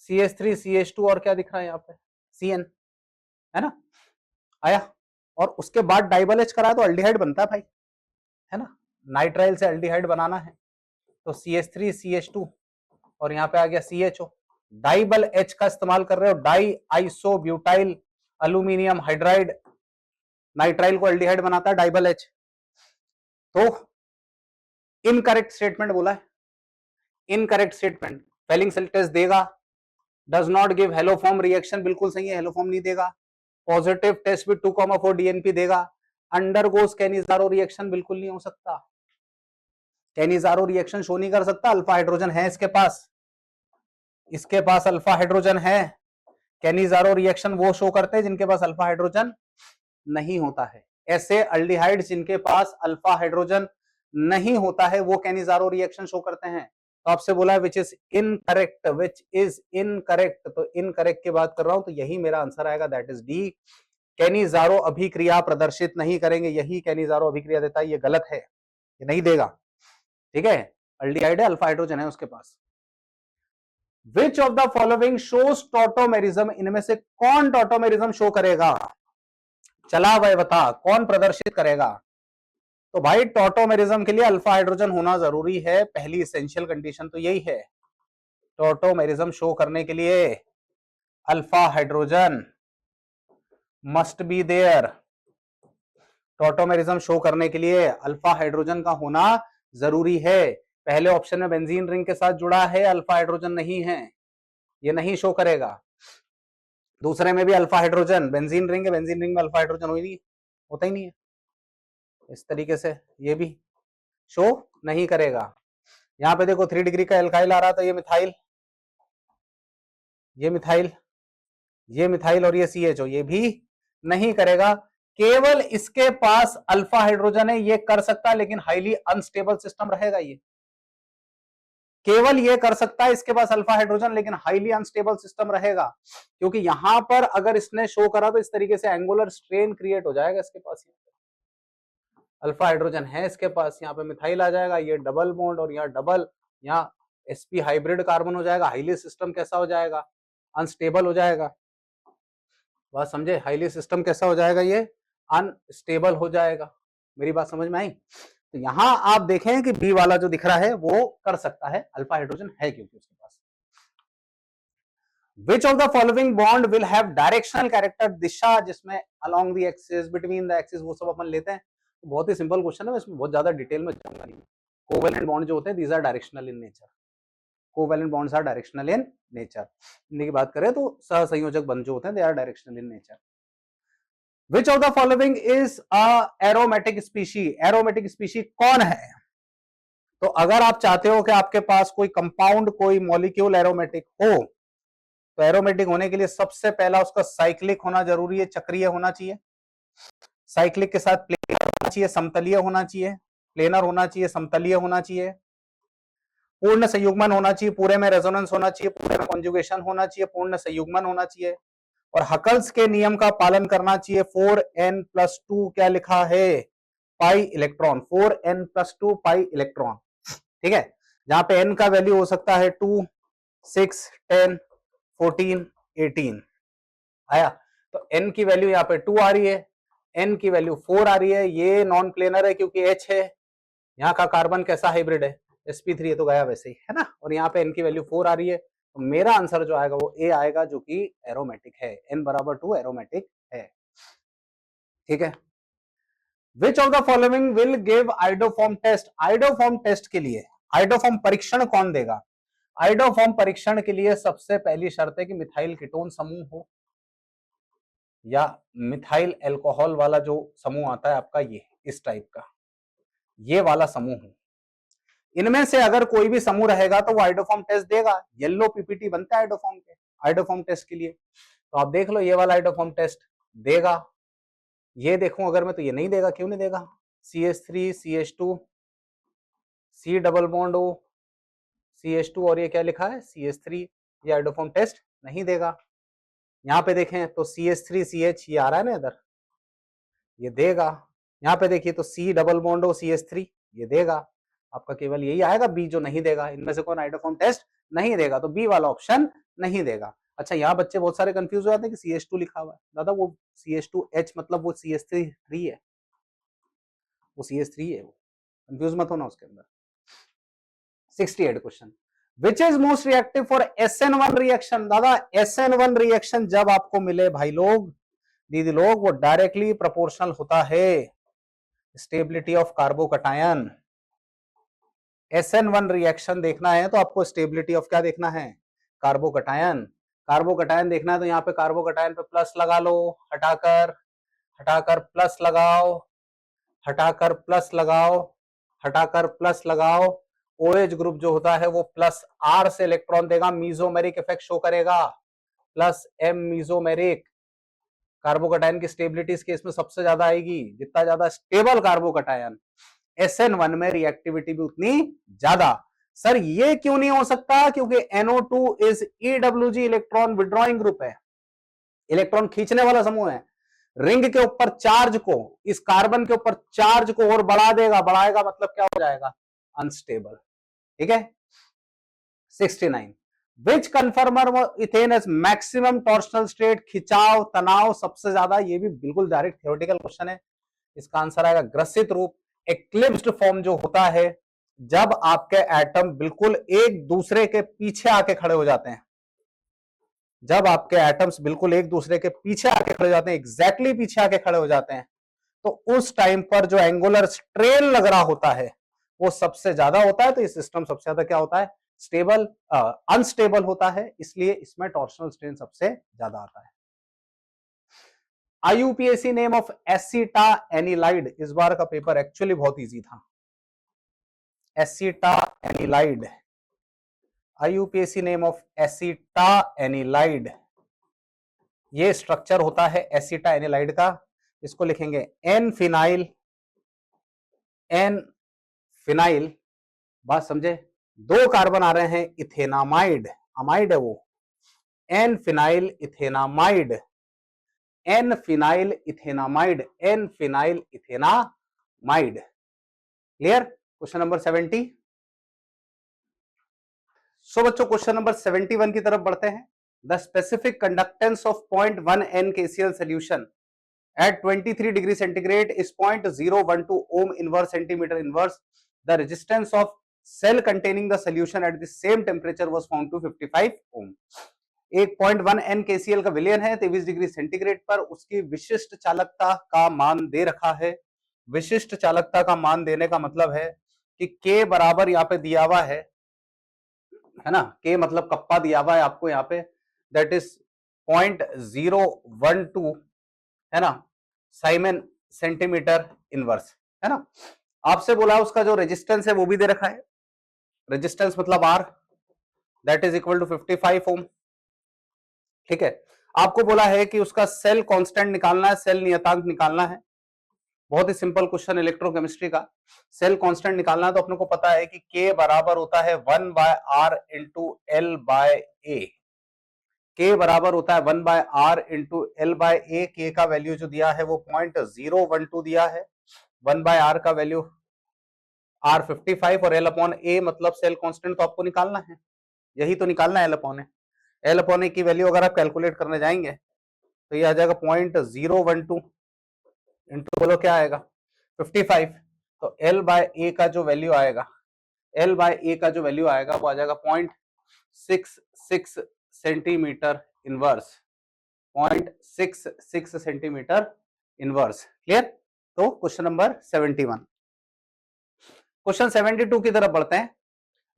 CH3 CH2 और क्या दिख रहा है यहाँ पे? CN, है ना, आया। और उसके बाद डाइबल H कराया तो अल्डिहाइड बनता है भाई, है ना। नाइट्राइल से अल्डिहाइड बनाना है तो CH3 CH2 और यहाँ पे आ गया CHO। डाइबल H का इस्तेमाल कर रहे हो, diisobutyl aluminium hydride, nitrile को अल्डिहाइड बनाता है डाइबल H। तो इनकरेक्ट स्टेटमेंट बोला है, इनकरेक्ट स्टेटमेंट। फेलिंग सेल टेस्ट देगा, does not give haloform reaction, बिल्कुल सही है, हेलोफॉर्म नहीं देगा। पॉजिटिव टेस्ट विद 2,4 DNP देगा। अंडरगोस कैनिजारो रिएक्शन, बिल्कुल नहीं हो सकता। कैनिजारो रिएक्शन शो नहीं कर सकता, अल्फा हाइड्रोजन है इसके पास, इसके पास अल्फा हाइड्रोजन है। कैनिजारो रिएक्शन वो शो करते हैं जिनके पास अल्फा हाइड्रोजन नहीं होता है। ऐसे अल्डिहाइड जिनके पास अल्फा हाइड्रोजन नहीं होता है वो कैनिजारो रिएक्शन शो करते हैं। तो आपसे बोला है which is incorrect, which is incorrect, तो इनकरेक्ट की बात कर रहा हूं, तो यही मेरा आंसर आएगा, दैट इज डी। कैनिजारो अभिक्रिया प्रदर्शित नहीं करेंगे, यही कैनिजारो अभिक्रिया देता है, ये गलत है, ये नहीं देगा। ठीक है, अल्डिहाइड है, अल्फा हाइड्रोजन है उसके पास। Which of the following shows tautomerism, इनमें से कौन टॉटोमेरिज्म शो करेगा? चला वह बता, कौन प्रदर्शित करेगा? तो भाई टॉटोमेरिज्म के लिए अल्फा हाइड्रोजन होना जरूरी है, पहली एसेंशियल कंडीशन तो यही है। टॉटोमेरिज्म शो करने के लिए alpha hydrogen must be there. Tautomerism show करने के लिए अल्फा हाइड्रोजन का होना जरूरी है। पहले ऑप्शन में बेंजीन रिंग के साथ जुड़ा है, अल्फा हाइड्रोजन नहीं है, ये नहीं शो करेगा। दूसरे में भी अल्फा हाइड्रोजन, बेंजीन रिंग है, बेंजीन रिंग में अल्फा हाइड्रोजन होता ही नहीं है। इस तरीके से ये भी शो नहीं करेगा। यहां पे देखो 3 डिग्री का एल्काइल आ रहा था, ये मिथाइल, ये मिथाइल, ये मिथाइल और ये CHO, ये भी नहीं करेगा। केवल इसके पास अल्फा हाइड्रोजन है, ये कर सकता है, लेकिन हाईली अनस्टेबल सिस्टम रहेगा। ये केवल ये कर सकता है, इसके पास अल्फा हाइड्रोजन, लेकिन हाईली अनस्टेबल सिस्टम रहेगा, क्योंकि यहां पर अगर इसने शो करा तो इस तरीके से एंगुलर स्ट्रेन क्रिएट हो जाएगा। इसके पास अल्फा हाइड्रोजन है, इसके पास यहाँ पे मिथाइल आ जाएगा, ये डबल बॉन्ड और यहाँ डबल, यहाँ sp हाइब्रिड कार्बन हो जाएगा। हाईली सिस्टम कैसा हो जाएगा? अनस्टेबल हो जाएगा। बात समझे? हाईली सिस्टम कैसा हो जाएगा? ये अनस्टेबल हो जाएगा। मेरी बात समझ में आई? तो यहां आप देखें कि बी वाला जो दिख रहा है वो कर सकता है, अल्फा हाइड्रोजन है क्योंकि उसके पास। Which of the following bond will have directional character, दिशा जिसमें along the axis, between the axis, वो सब अपन लेते हैं। बहुत ही सिंपल क्वेश्चन है, इसमें बहुत ज्यादा डिटेल में जाऊंगा नहीं। कोवेलेंट बॉन्ड जो होते हैं, these are directional in nature. Covalent bonds are directional in nature. Hindi की बात करें तो सहसंयोजक बंध जो होते हैं, they are directional in nature. Which of the following is a aromatic species? Aromatic species कौन है? तो अगर आप चाहते हो कि आपके पास कोई कंपाउंड, कोई मॉलिक्यूल एरोमेटिक हो, तो एरोमेटिक होने के लिए सबसे पहला उसका साइक्लिक होना जरूरी है, चक्रीय होना चाहिए। साइक्लिक के साथ प्लेनर होना चाहिए, समतलीय होना चाहिए, प्लेनर होना चाहिए, समतलीय होना चाहिए, पूर्ण संयुग्मन होना चाहिए, पूरे में रेजोनेंस होना चाहिए, पूरे में कॉन्जुगेशन होना चाहिए, पूर्ण संयुग्मन होना चाहिए, और हकल्स के नियम का पालन करना चाहिए। 4n+2 क्या लिखा है? Pi electron. 4n+2 pi electron, ठीक है। जहां पे n का वैल्यू हो सकता है 2, 6, 10, 14, 18 आया। तो n की वैल्यू यहाँ पे 2 आ रही है, n की वैल्यू 4 आ रही है। ये नॉन प्लेनर है क्योंकि H है। यहाँ का कार्बन कैसा हाइब्रिड है? sp3 है, तो गया वैसे ही है ना। और यहाँ पे n की वैल्यू 4 आ रही है, तो मेरा आंसर जो आएगा वो A आएगा, जो कि एरोमेटिक है। n बराबर 2 एरोमेटिक है, ठीक है। Which of the following will give iodoform test? Iodoform test के लिए आइडोफॉर्म परीक्षण कौन देगा? आइडोफॉर्म परीक्षण के लिए सबसे पहली शर्त है कि मिथाइल कीटोन समूह हो, या मिथाइल अल्कोहल वाला जो समूह आता है आपका, ये इस टाइप का, ये वाला समूह हो। इनमें से अगर कोई भी समूह रहेगा तो वो आइडोफॉर्म टेस्ट देगा। येलो पीपीटी बनता है आइडोफॉर्म के, आइडोफॉर्म टेस्ट के लिए। तो आप देख लो, ये वाला आइडोफॉर्म टेस्ट देगा। ये देखूं अगर मैं, तो ये नहीं देगा। क्यों नहीं देगा? CH3 CH2 C double bond O CH2 और ये क्या लिखा है? CH3। ये आइडोफॉर्म टेस्ट नहीं देगा। यहाँ पे देखें तो CH3 CH ये आ रहा है ना इधर, ये देगा। यहाँ पे देखिए तो C double bond O CH3 ये देगा। आपका केवल यही आएगा, बी जो नहीं देगा। इनमें से कौन आइडोफॉर्म टेस्ट नहीं देगा? तो बी वाला ऑप्शन नहीं देगा। अच्छा, यहाँ बच्चे बहुत सारे कंफ्यूज हो जाते हैं कि CH2 लिखा हुआ है। दादा वो CH2H मतलब वो CH3 है, वो CH3 है, वो कंफ्यूज मत होना उसके अंदर। 68 question, which is most reactive for SN1 reaction? दादा SN1 रिएक्शन जब आपको मिले भाई लोग, दीदी लोग, वो डायरेक्टली प्रोपोर्शनल होता है stability of carbocation. SN1 reaction देखना है तो आपको स्टेबिलिटी ऑफ क्या देखना है? कार्बोकटायन। कार्बोकटायन देखना है तो यहाँ पे कार्बोकटायन पे प्लस लगा लो, हटाकर हटाकर प्लस लगाओ, हटाकर प्लस लगाओ, हटाकर प्लस लगाओ। OH ग्रुप जो होता है वो +R से इलेक्ट्रॉन देगा, मीजोमेरिक इफेक्ट शो करेगा, +M मीजोमेरिक। कार्बोकटायन की स्टेबिलिटी इस केस में सबसे ज्यादा आएगी। जितना ज्यादा स्टेबल कार्बोकटायन, SN1 में रिएक्टिविटी भी उतनी ज्यादा। सर ये क्यों नहीं हो सकता? क्योंकि NO2 is EWG, electron withdrawing group है, इलेक्ट्रॉन खींचने वाला समूह है। रिंग के ऊपर चार्ज को, इस कार्बन के ऊपर चार्ज को और बढ़ा देगा, बढ़ाएगा मतलब क्या हो जाएगा? अनस्टेबल, ठीक है। 69, which conformer ethane as maximum torsional state? खिंचाव, तनाव सबसे ज्यादा। ये भी बिल्कुल डायरेक्ट थ्योरेटिकल क्वेश्चन है। इसका आंसर आएगा ग्रसित रूप, एक्लिप्स्ड फॉर्म जो होता है जब आपके एटम बिल्कुल एक दूसरे के पीछे आके खड़े हो जाते हैं, जब आपके एटम्स बिल्कुल एक दूसरे के पीछे आके खड़े हो जाते हैं, एग्जैक्टली पीछे आके खड़े हो जाते हैं, तो उस टाइम पर जो एंगुलर स्ट्रेन लग रहा होता है वो सबसे ज्यादा होता है। तो ये सिस्टम सबसे ज्यादा क्या होता है, स्टेबल अनस्टेबल होता है, इसलिए इसमें टॉर्शनल स्ट्रेन सबसे ज्यादा आता है। IUPAC name of acetanilide, इस बार का पेपर एक्चुअली बहुत इजी था। Acetanilide, IUPAC name of acetanilide, ये स्ट्रक्चर होता है एसिटा एनिलाइड का। इसको लिखेंगे एन फिनाइल, एन फिनाइल, बात समझे, दो कार्बन आ रहे हैं, इथेनामाइड, अमाइड है वो, N phenyl ethanamide, N phenyl ethanamide, N phenyl ethanamide. Clear? Question number 70। So बच्चों क्वेश्चन नंबर 71 की तरफ बढ़ते हैं। The specific conductance of 0.1 N KCl solution at 23 degree centigrade is 0.012 ohm inverse centimeter inverse. The resistance of cell containing the solution at the same temperature was found to 55 ohm. एक 0.1 N KCl का विलयन है 23 degree centigrade पर, उसकी विशिष्ट चालकता का मान दे रखा है। विशिष्ट चालकता का मान देने का मतलब है कि K बराबर यहाँ पे दिया हुआ है ना, K मतलब कप्पा दिया हुआ है आपको यहाँ पे, दैट इज 0.012 है ना, साइमन सेंटीमीटर इनवर्स, है ना। आपसे बोला उसका जो रेजिस्टेंस है वो भी दे रखा है, रेजिस्टेंस मतलब R, that is equal to 55 ohm. ठीक है, आपको बोला है कि उसका सेल कांस्टेंट निकालना है, सेल नियतांक निकालना है। बहुत ही सिंपल क्वेश्चन इलेक्ट्रोकेमिस्ट्री का। सेल कांस्टेंट निकालना है तो अपने को पता है कि K बराबर होता है 1/R into L by A। K बराबर होता है 1/R into L by A। K का वैल्यू जो दिया है वो 0.012 दिया है, 1/R का वैल्यू R 55 और L अपॉन A मतलब सेल कांस्टेंट तो आपको निकालना है, यही तो निकालना है L upon A। L upon A की वैल्यू अगर आप कैलकुलेट करने जाएंगे तो ये आ जाएगा 0.012 इंटू बोलो क्या आएगा 55, तो L बाय A का जो वैल्यू आएगा, L बाय A का जो वैल्यू आएगा वो आ जाएगा 0.66 centimetre inverse, 0.66 centimetre inverse. Clear? तो क्वेश्चन नंबर 71। क्वेश्चन 72 की तरफ बढ़ते हैं।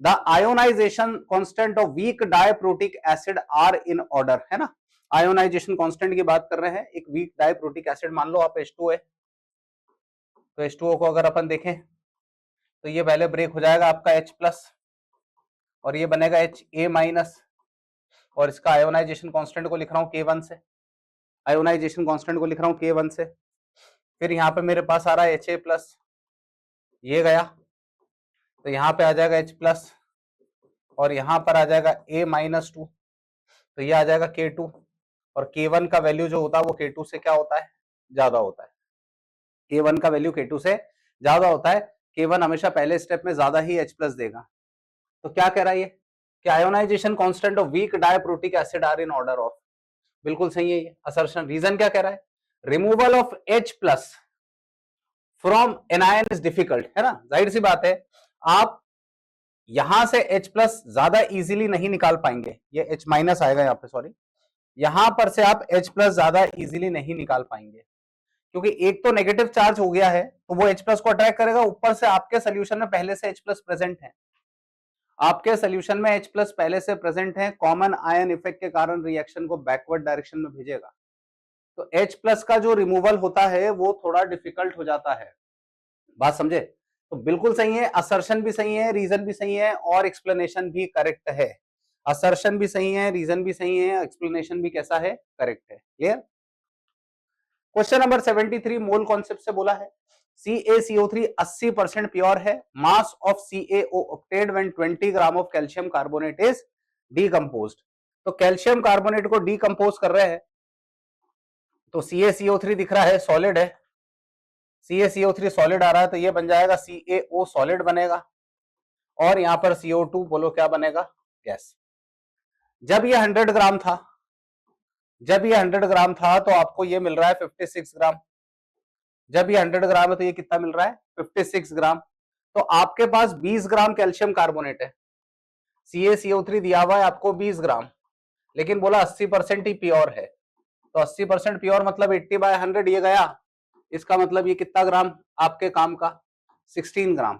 The ionization constant of weak diprotic acid are in order, है ना, आयोनाइजेशन कांस्टेंट की बात कर रहे हैं। एक वीक डायप्रोटिक एसिड मान लो आप H2 है, तो H2O को अगर अपन देखें तो ये पहले ब्रेक हो जाएगा आपका H प्लस और ये बनेगा HA माइनस, और इसका आयोनाइजेशन कांस्टेंट को लिख रहा हूं K1 से, आयोनाइजेशन कांस्टेंट को लिख रहा हूं K1 से। फिर यहाँ पे मेरे पास आ रहा है HA प्लस, ये गया तो यहाँ पे आ जाएगा H प्लस और यहाँ पर आ जाएगा A माइनस 2, तो ये आ जाएगा K2, और K1 का वैल्यू जो होता है वो K2 से क्या होता है, ज्यादा होता है। K1 का वैल्यू K2 से ज्यादा होता है, K1 हमेशा पहले स्टेप में ज्यादा ही H प्लस देगा। तो क्या कह रहा है ये कि ionization constant of weak diprotic acid are in order of, बिल्कुल सही है ये असर्शन। रीजन क्या कह रहा है, removal of H plus from anion is difficult, है ना, जाहिर सी बात है आप यहां से H प्लस ज्यादा इजीली नहीं निकाल पाएंगे, ये H माइनस आएगा यहाँ पे, सॉरी, यहां पर से आप H प्लस ज्यादा इजीली नहीं निकाल पाएंगे, क्योंकि एक तो नेगेटिव चार्ज हो गया है तो वो H प्लस को अट्रैक्ट करेगा, ऊपर से आपके सोल्यूशन में पहले से H प्लस प्रेजेंट है, आपके सोल्यूशन में H प्लस पहले से प्रेजेंट है, कॉमन आयन इफेक्ट के कारण रिएक्शन को बैकवर्ड डायरेक्शन में भेजेगा, तो H प्लस का जो रिमूवल होता है वो थोड़ा डिफिकल्ट हो जाता है। बात समझे? तो बिल्कुल सही है, असर्शन भी सही है, रीजन भी सही है और एक्सप्लेनेशन भी करेक्ट है। असर्शन भी सही है, रीजन भी सही है, एक्सप्लेनेशन भी कैसा है, करेक्ट है। Clear? Question number 73 mole concept से बोला है CaCO3 80% प्योर है, mass of CaO obtained when 20 gram of calcium carbonate is decomposed. तो कैल्शियम कार्बोनेट को डीकंपोज कर रहे हैं तो CaCO3 दिख रहा है सॉलिड है, CaCO3 सॉलिड आ रहा है तो ये बन जाएगा CaO सॉलिड बनेगा, और यहां पर CO2 बोलो क्या बनेगा, गैस। जब ये 100 ग्राम था, जब ये 100 ग्राम था तो आपको ये मिल रहा है 56 ग्राम, जब ये 100 ग्राम है तो ये कितना मिल रहा है, 56 ग्राम। तो आपके पास 20 ग्राम कैल्शियम कार्बोनेट है, CaCO3 दिया हुआ है आपको 20 ग्राम, लेकिन बोला 80% ही प्योर है। तो 80% प्योर मतलब 80/100 ये गया, इसका मतलब ये कितना ग्राम आपके काम का 16 ग्राम।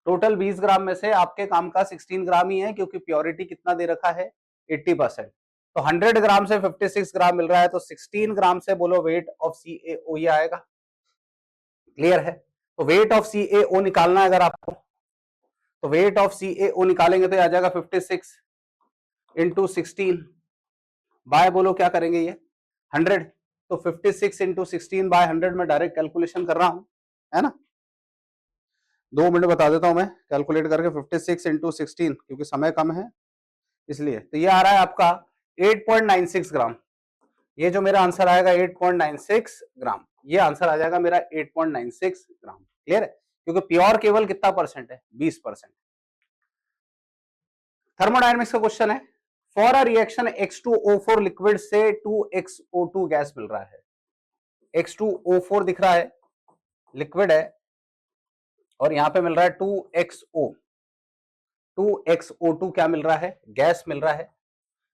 टोटल 20 ग्राम में से आपके काम का 16 ग्राम ही है, क्योंकि प्योरिटी कितना दे रखा है 80%। तो 100 ग्राम से 56 ग्राम मिल रहा है, तो 16 ग्राम से बोलो वेट ऑफ CaO ये आएगा। क्लियर है? तो वेट ऑफ CaO निकालना है अगर आपको, तो वेट ऑफ CaO निकालेंगे तो आ जाएगा 56 इंटू 16 बाय बोलो क्या करेंगे ये 100। तो 56 इंटू 16 बाय 100 में डायरेक्ट कैलकुलेशन कर रहा हूं, है ना। 2 मिनट बता देता हूं मैं कैलकुलेट करके। 56 इंटू 16 क्योंकि समय कम है इसलिए। तो ये आ रहा है आपका 8.96 ग्राम। ये जो मेरा आंसर आएगा 8.96 ग्राम, ये आंसर आ जाएगा मेरा 8.96 ग्राम। क्लियर है? क्योंकि प्योर केवल कितना परसेंट है 20%। थर्मोडायनेमिक्स का क्वेश्चन है, for a reaction H2O4 liquid से 2XO2 गैस मिल रहा है। H2O4 दिख रहा है लिक्विड है, और यहां पे मिल रहा है 2XO2 क्या मिल रहा है गैस मिल रहा है।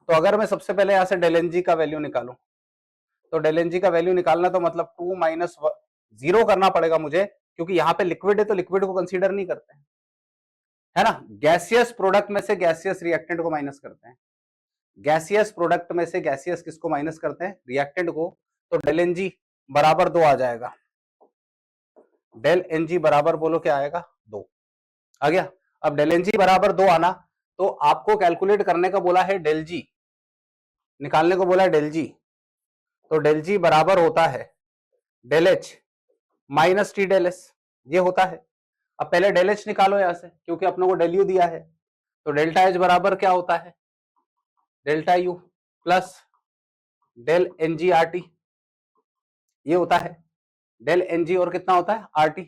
तो अगर मैं सबसे पहले यहां से डेल एन जी का वैल्यू निकालूं, तो डेल एन जी का वैल्यू निकालना तो मतलब 2 माइनस 0 करना पड़ेगा मुझे, क्योंकि यहां पे लिक्विड है तो लिक्विड को कंसीडर नहीं करते हैं, है ना। गैसियस प्रोडक्ट में से गैसियस रिएक्टेंट को माइनस करते हैं। गैसियस प्रोडक्ट में से गैसियस किसको माइनस करते हैं रिएक्टेंट को। तो डेल एन जी बराबर 2 आ जाएगा। डेल एन जी बराबर बोलो क्या आएगा 2 आ गया। अब डेल एन जी बराबर 2 आना, तो आपको कैलकुलेट करने का बोला है डेल जी, निकालने को बोला है डेल जी। तो डेल जी बराबर होता है del H minus T del S, ये होता है। अब पहले डेल एच निकालो यहां से, क्योंकि अपने को डेल यू दिया है। तो डेल्टा एच बराबर क्या होता है delta U plus del N G R T, ये होता है डेल एन जी और कितना होता है आर टी।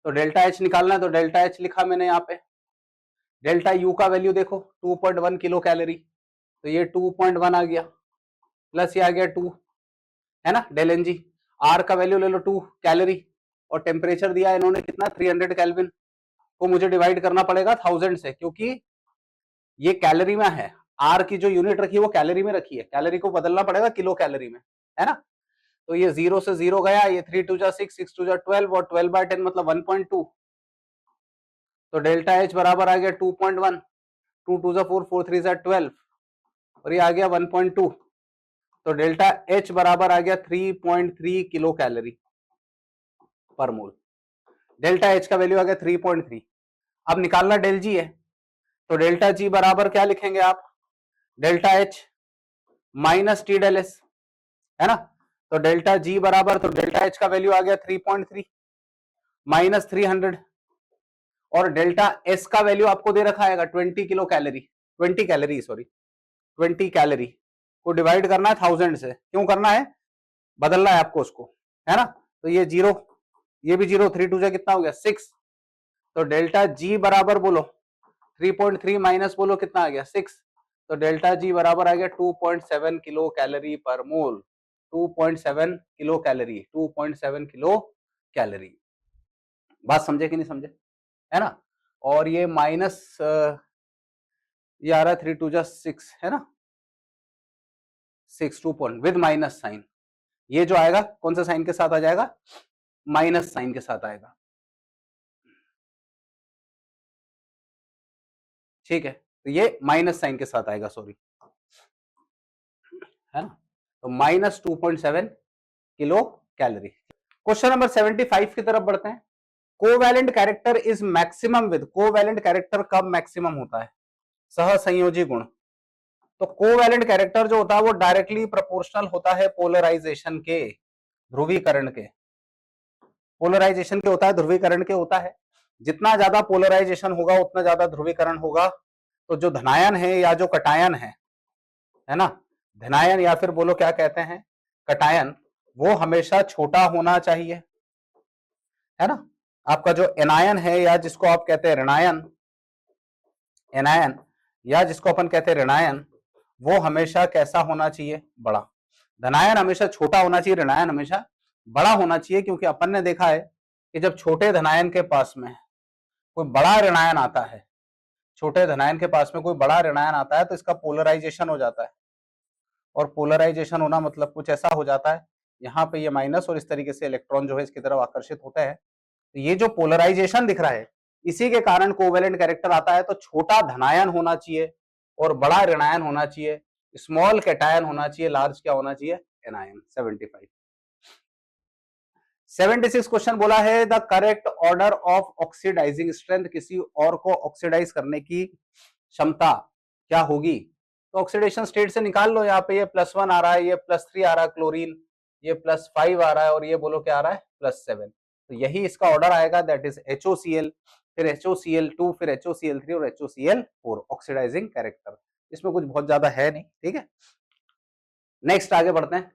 तो डेल्टा एच निकालना है, तो डेल्टा एच लिखा मैंने यहाँ पे। डेल्टा यू का वैल्यू देखो 2.1 किलो कैलोरी, तो ये 2.1 आ गया, प्लस ये आ गया 2, है ना। डेल एन जी आर का वैल्यू ले लो 2 कैलोरी, और टेम्परेचर दिया है इन्होंने कितना 300 केल्विन, को मुझे डिवाइड करना पड़ेगा 1000 से, क्योंकि ये कैलोरी में है। आर की जो यूनिट रखी है वो कैलोरी में रखी है, कैलोरी को बदलना पड़ेगा किलो कैलोरी में, है ना। तो ये 0 से 0 गया, ये 3 2 जा 6 6 2 जा 12 और 12/10 मतलब 1.2। तो डेल्टा एच बराबर आ गया 2.1, 2 2 जा 4 4 3 जा 12 और ये आ गया 1.2। तो डेल्टा एच बराबर आ गया 3.3 किलो कैलोरी पर मोल। डेल्टा एच का वैल्यू आ गया 3.3। अब निकालना डेल जी है, तो डेल्टा जी बराबर क्या लिखेंगे आप delta H minus T del S, है ना। तो डेल्टा जी बराबर, तो डेल्टा एच का वैल्यू आ गया 3.3 माइनस 300, और डेल्टा एस का वैल्यू आपको दे रखा है 20 kilo calorie, 20 calorie sorry 20 calorie को डिवाइड करना है 1000 से। क्यों करना है बदलना है आपको उसको, है ना। तो ये 0, ये भी 0, 3 2 जा कितना हो गया 6। तो डेल्टा जी बराबर बोलो 3.3 माइनस बोलो कितना आ गया 6। तो डेल्टा जी बराबर आ गया 2.7 किलो कैलोरी पर मोल। 2.7 किलो कैलोरी, 2.7 किलो कैलोरी। बात समझे कि नहीं समझे, है ना। और ये माइनस ये आ रहा है 3 2 जा 6, है ना 6 2 पॉइंट विद माइनस साइन। ये जो आएगा कौन सा साइन के साथ आ जाएगा माइनस साइन के साथ आएगा, ठीक है। तो ये माइनस साइन के साथ आएगा सॉरी, है ना। तो minus 2.7 kilo calorie. Question number 75 की तरफ बढ़ते हैं। Covalent character is maximum with, covalent character कब मैक्सिमम होता है सहसंयोजी गुण। तो कोवैलेंट कैरेक्टर जो होता है वो डायरेक्टली प्रोपोर्शनल होता है पोलराइजेशन के, ध्रुवीकरण के। पोलराइजेशन के होता है, ध्रुवीकरण के होता है। जितना ज्यादा पोलराइजेशन होगा उतना ज्यादा ध्रुवीकरण होगा। तो जो धनायन है या जो कटायन है ना, धनायन या फिर बोलो क्या कहते हैं कटायन, वो हमेशा छोटा होना चाहिए, है ना। आपका जो एनायन है या जिसको आप कहते हैं ऋणायन, एनायन या जिसको अपन कहते हैं ऋणायन, वो हमेशा कैसा होना चाहिए बड़ा। धनायन हमेशा छोटा होना चाहिए, ऋणायन हमेशा बड़ा होना चाहिए। क्योंकि अपन ने देखा है कि जब छोटे धनायन के पास में कोई बड़ा ऋणायन आता है, छोटे धनायन के पास में कोई बड़ा ऋणायन आता है तो इसका पोलराइजेशन हो जाता है, और पोलराइजेशन होना मतलब कुछ ऐसा हो जाता है, यहाँ पे ये माइनस और इस तरीके से इलेक्ट्रॉन जो है इसकी तरफ आकर्षित होता है। तो ये जो पोलराइजेशन दिख रहा है इसी के कारण कोवेलेंट कैरेक्टर आता है। तो छोटा धनायन होना चाहिए और बड़ा ऋणायन होना चाहिए, स्मॉल कैटायन होना चाहिए, लार्ज क्या होना चाहिए, एनायन। 75 76 क्वेश्चन बोला है the correct order of oxidizing strength, किसी और को ऑक्सीडाइज करने की क्षमता क्या होगी। तो ऑक्सीडेशन स्टेट से निकाल लो, यहाँ पे ये +1 आ रहा है, ये +3 आ रहा है क्लोरीन, ये +5 आ रहा है और ये बोलो क्या आ रहा है +7। तो यही इसका ऑर्डर आएगा, दैट इज HOCl, फिर HOCl2, फिर HOCl3 और HOCl4 ऑक्सीडाइजिंग कैरेक्टर। इसमें कुछ बहुत ज्यादा है नहीं, ठीक है। नेक्स्ट आगे बढ़ते हैं।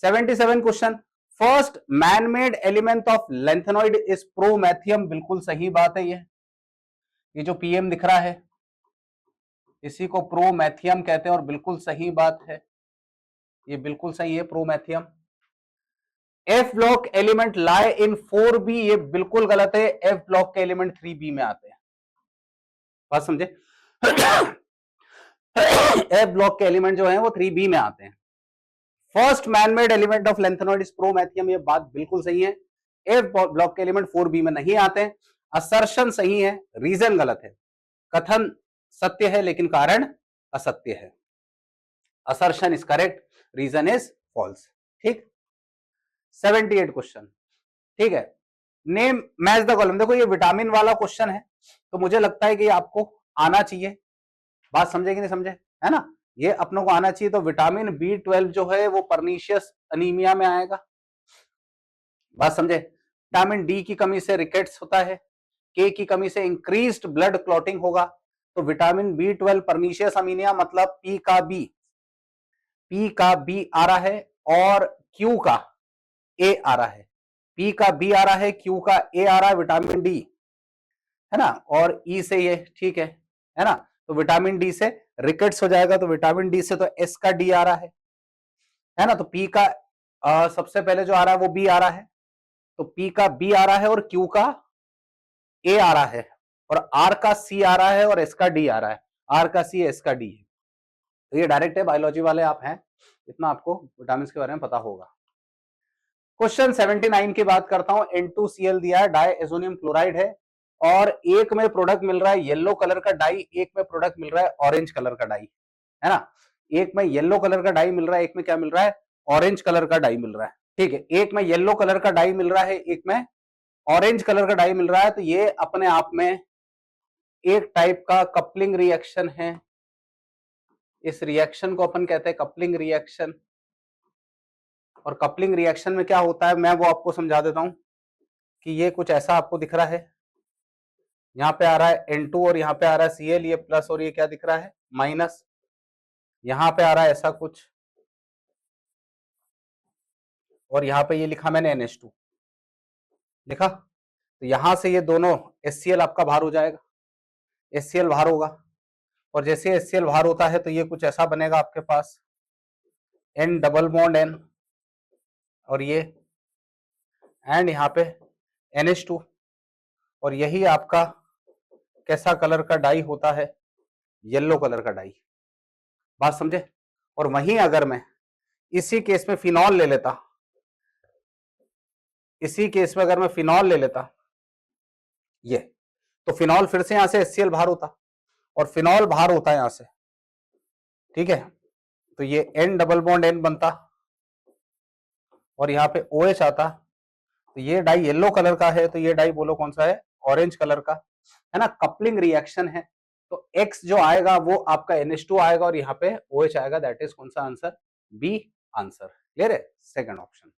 77 question, first man made element of lanthanoid is promethium. बिल्कुल सही बात है, ये जो PM दिख रहा है इसी को प्रोमेथियम कहते हैं और बिल्कुल सही बात है, ये बिल्कुल सही है प्रोमेथियम। F ब्लॉक एलिमेंट लाई इन 4B, ये बिल्कुल गलत है, F ब्लॉक के एलिमेंट 3B में आते हैं, बात समझे। F ब्लॉक के एलिमेंट जो हैं वो 3B में आते हैं। First manmade element of lanthanoid is promethium, ये बात बिल्कुल सही है। F ब्लॉक के एलिमेंट 4B में नहीं आते हैं। असर्शन सही है, रीजन गलत है। कथन सत्य है लेकिन कारण असत्य है। Assertion is correct, reason is false, ठीक। 78 क्वेश्चन, ठीक है। Name match the column. देखो ये विटामिन वाला क्वेश्चन है तो मुझे लगता है कि आपको आना चाहिए, बात समझे कि नहीं समझे, है ना, ये अपनों को आना चाहिए। तो विटामिन B12 जो है वो पर्नीशियस अनीमिया में आएगा, बात समझे। विटामिन D की कमी से रिकेट्स होता है, K की कमी से इंक्रीज्ड ब्लड क्लॉटिंग होगा। तो विटामिन B12 पर्नीशियस अमीनिया मतलब P का B आ रहा है और Q का A आ रहा है। P का B आ रहा है, Q का A आ रहा है, विटामिन D, है ना, और E से ये, ठीक है ना। तो विटामिन D से रिकेट्स हो जाएगा, तो विटामिन D से तो S का D आ रहा है ना। तो P का सबसे पहले जो आ रहा है वो B आ रहा है, तो P का B आ रहा है और Q का A आ रहा है, और R का C आ रहा है और S का D आ रहा है। R का C, S का D है। तो ये डायरेक्ट है, बायोलॉजी वाले आप हैं, इतना आपको विटामिन के बारे में पता होगा। क्वेश्चन 79 की बात करता हूं। N2Cl दिया है, डाई एजोनियम क्लोराइड है, और एक में प्रोडक्ट मिल रहा है येलो कलर का डाई, एक में प्रोडक्ट मिल रहा है ऑरेंज कलर का डाई, है ना। एक में येलो कलर का डाई मिल रहा है, एक में क्या मिल रहा है, ऑरेंज कलर का डाई मिल रहा है, ठीक है। एक में येलो कलर का डाई मिल रहा है, एक में ऑरेंज कलर का डाई मिल रहा है। तो ये अपने आप में एक टाइप का कपलिंग रिएक्शन है। इस रिएक्शन को अपन कहते हैं कपलिंग रिएक्शन। और कपलिंग रिएक्शन में क्या होता है मैं वो आपको समझा देता हूं कि ये कुछ ऐसा आपको दिख रहा है, यहाँ पे आ रहा है N2 और यहाँ पे आ रहा है Cl, ये प्लस और ये क्या दिख रहा है माइनस। यहाँ पे आ रहा है ऐसा कुछ और यहाँ पे ये लिखा मैंने NH2 लिखा। तो यहां से ये दोनों HCl आपका बाहर हो जाएगा, HCl बाहर होगा, और जैसे HCl बाहर होता है तो ये कुछ ऐसा बनेगा आपके पास N डबल बॉन्ड N और ये एंड यहाँ पे NH2, और यही आपका कैसा कलर का डाई होता है, येलो कलर का डाई, बात समझे। और वहीं अगर मैं इसी केस में फिनॉल ले लेता, इसी केस में अगर मैं फिनॉल ले लेता ये, तो फिनॉल फिर से यहां से HCl बाहर होता और फिनॉल बाहर होता है यहां से, ठीक है। तो ये N डबल बॉन्ड N बनता और यहाँ पे OH आता। तो ये डाई येलो कलर का है, तो ये डाई बोलो कौन सा है, ऑरेंज कलर का, है ना। कपलिंग रिएक्शन है तो X जो आएगा वो आपका NH2 आएगा और यहाँ पे OH आएगा, दैट इज कौन सा आंसर, B आंसर। क्लियर है, सेकंड ऑप्शन।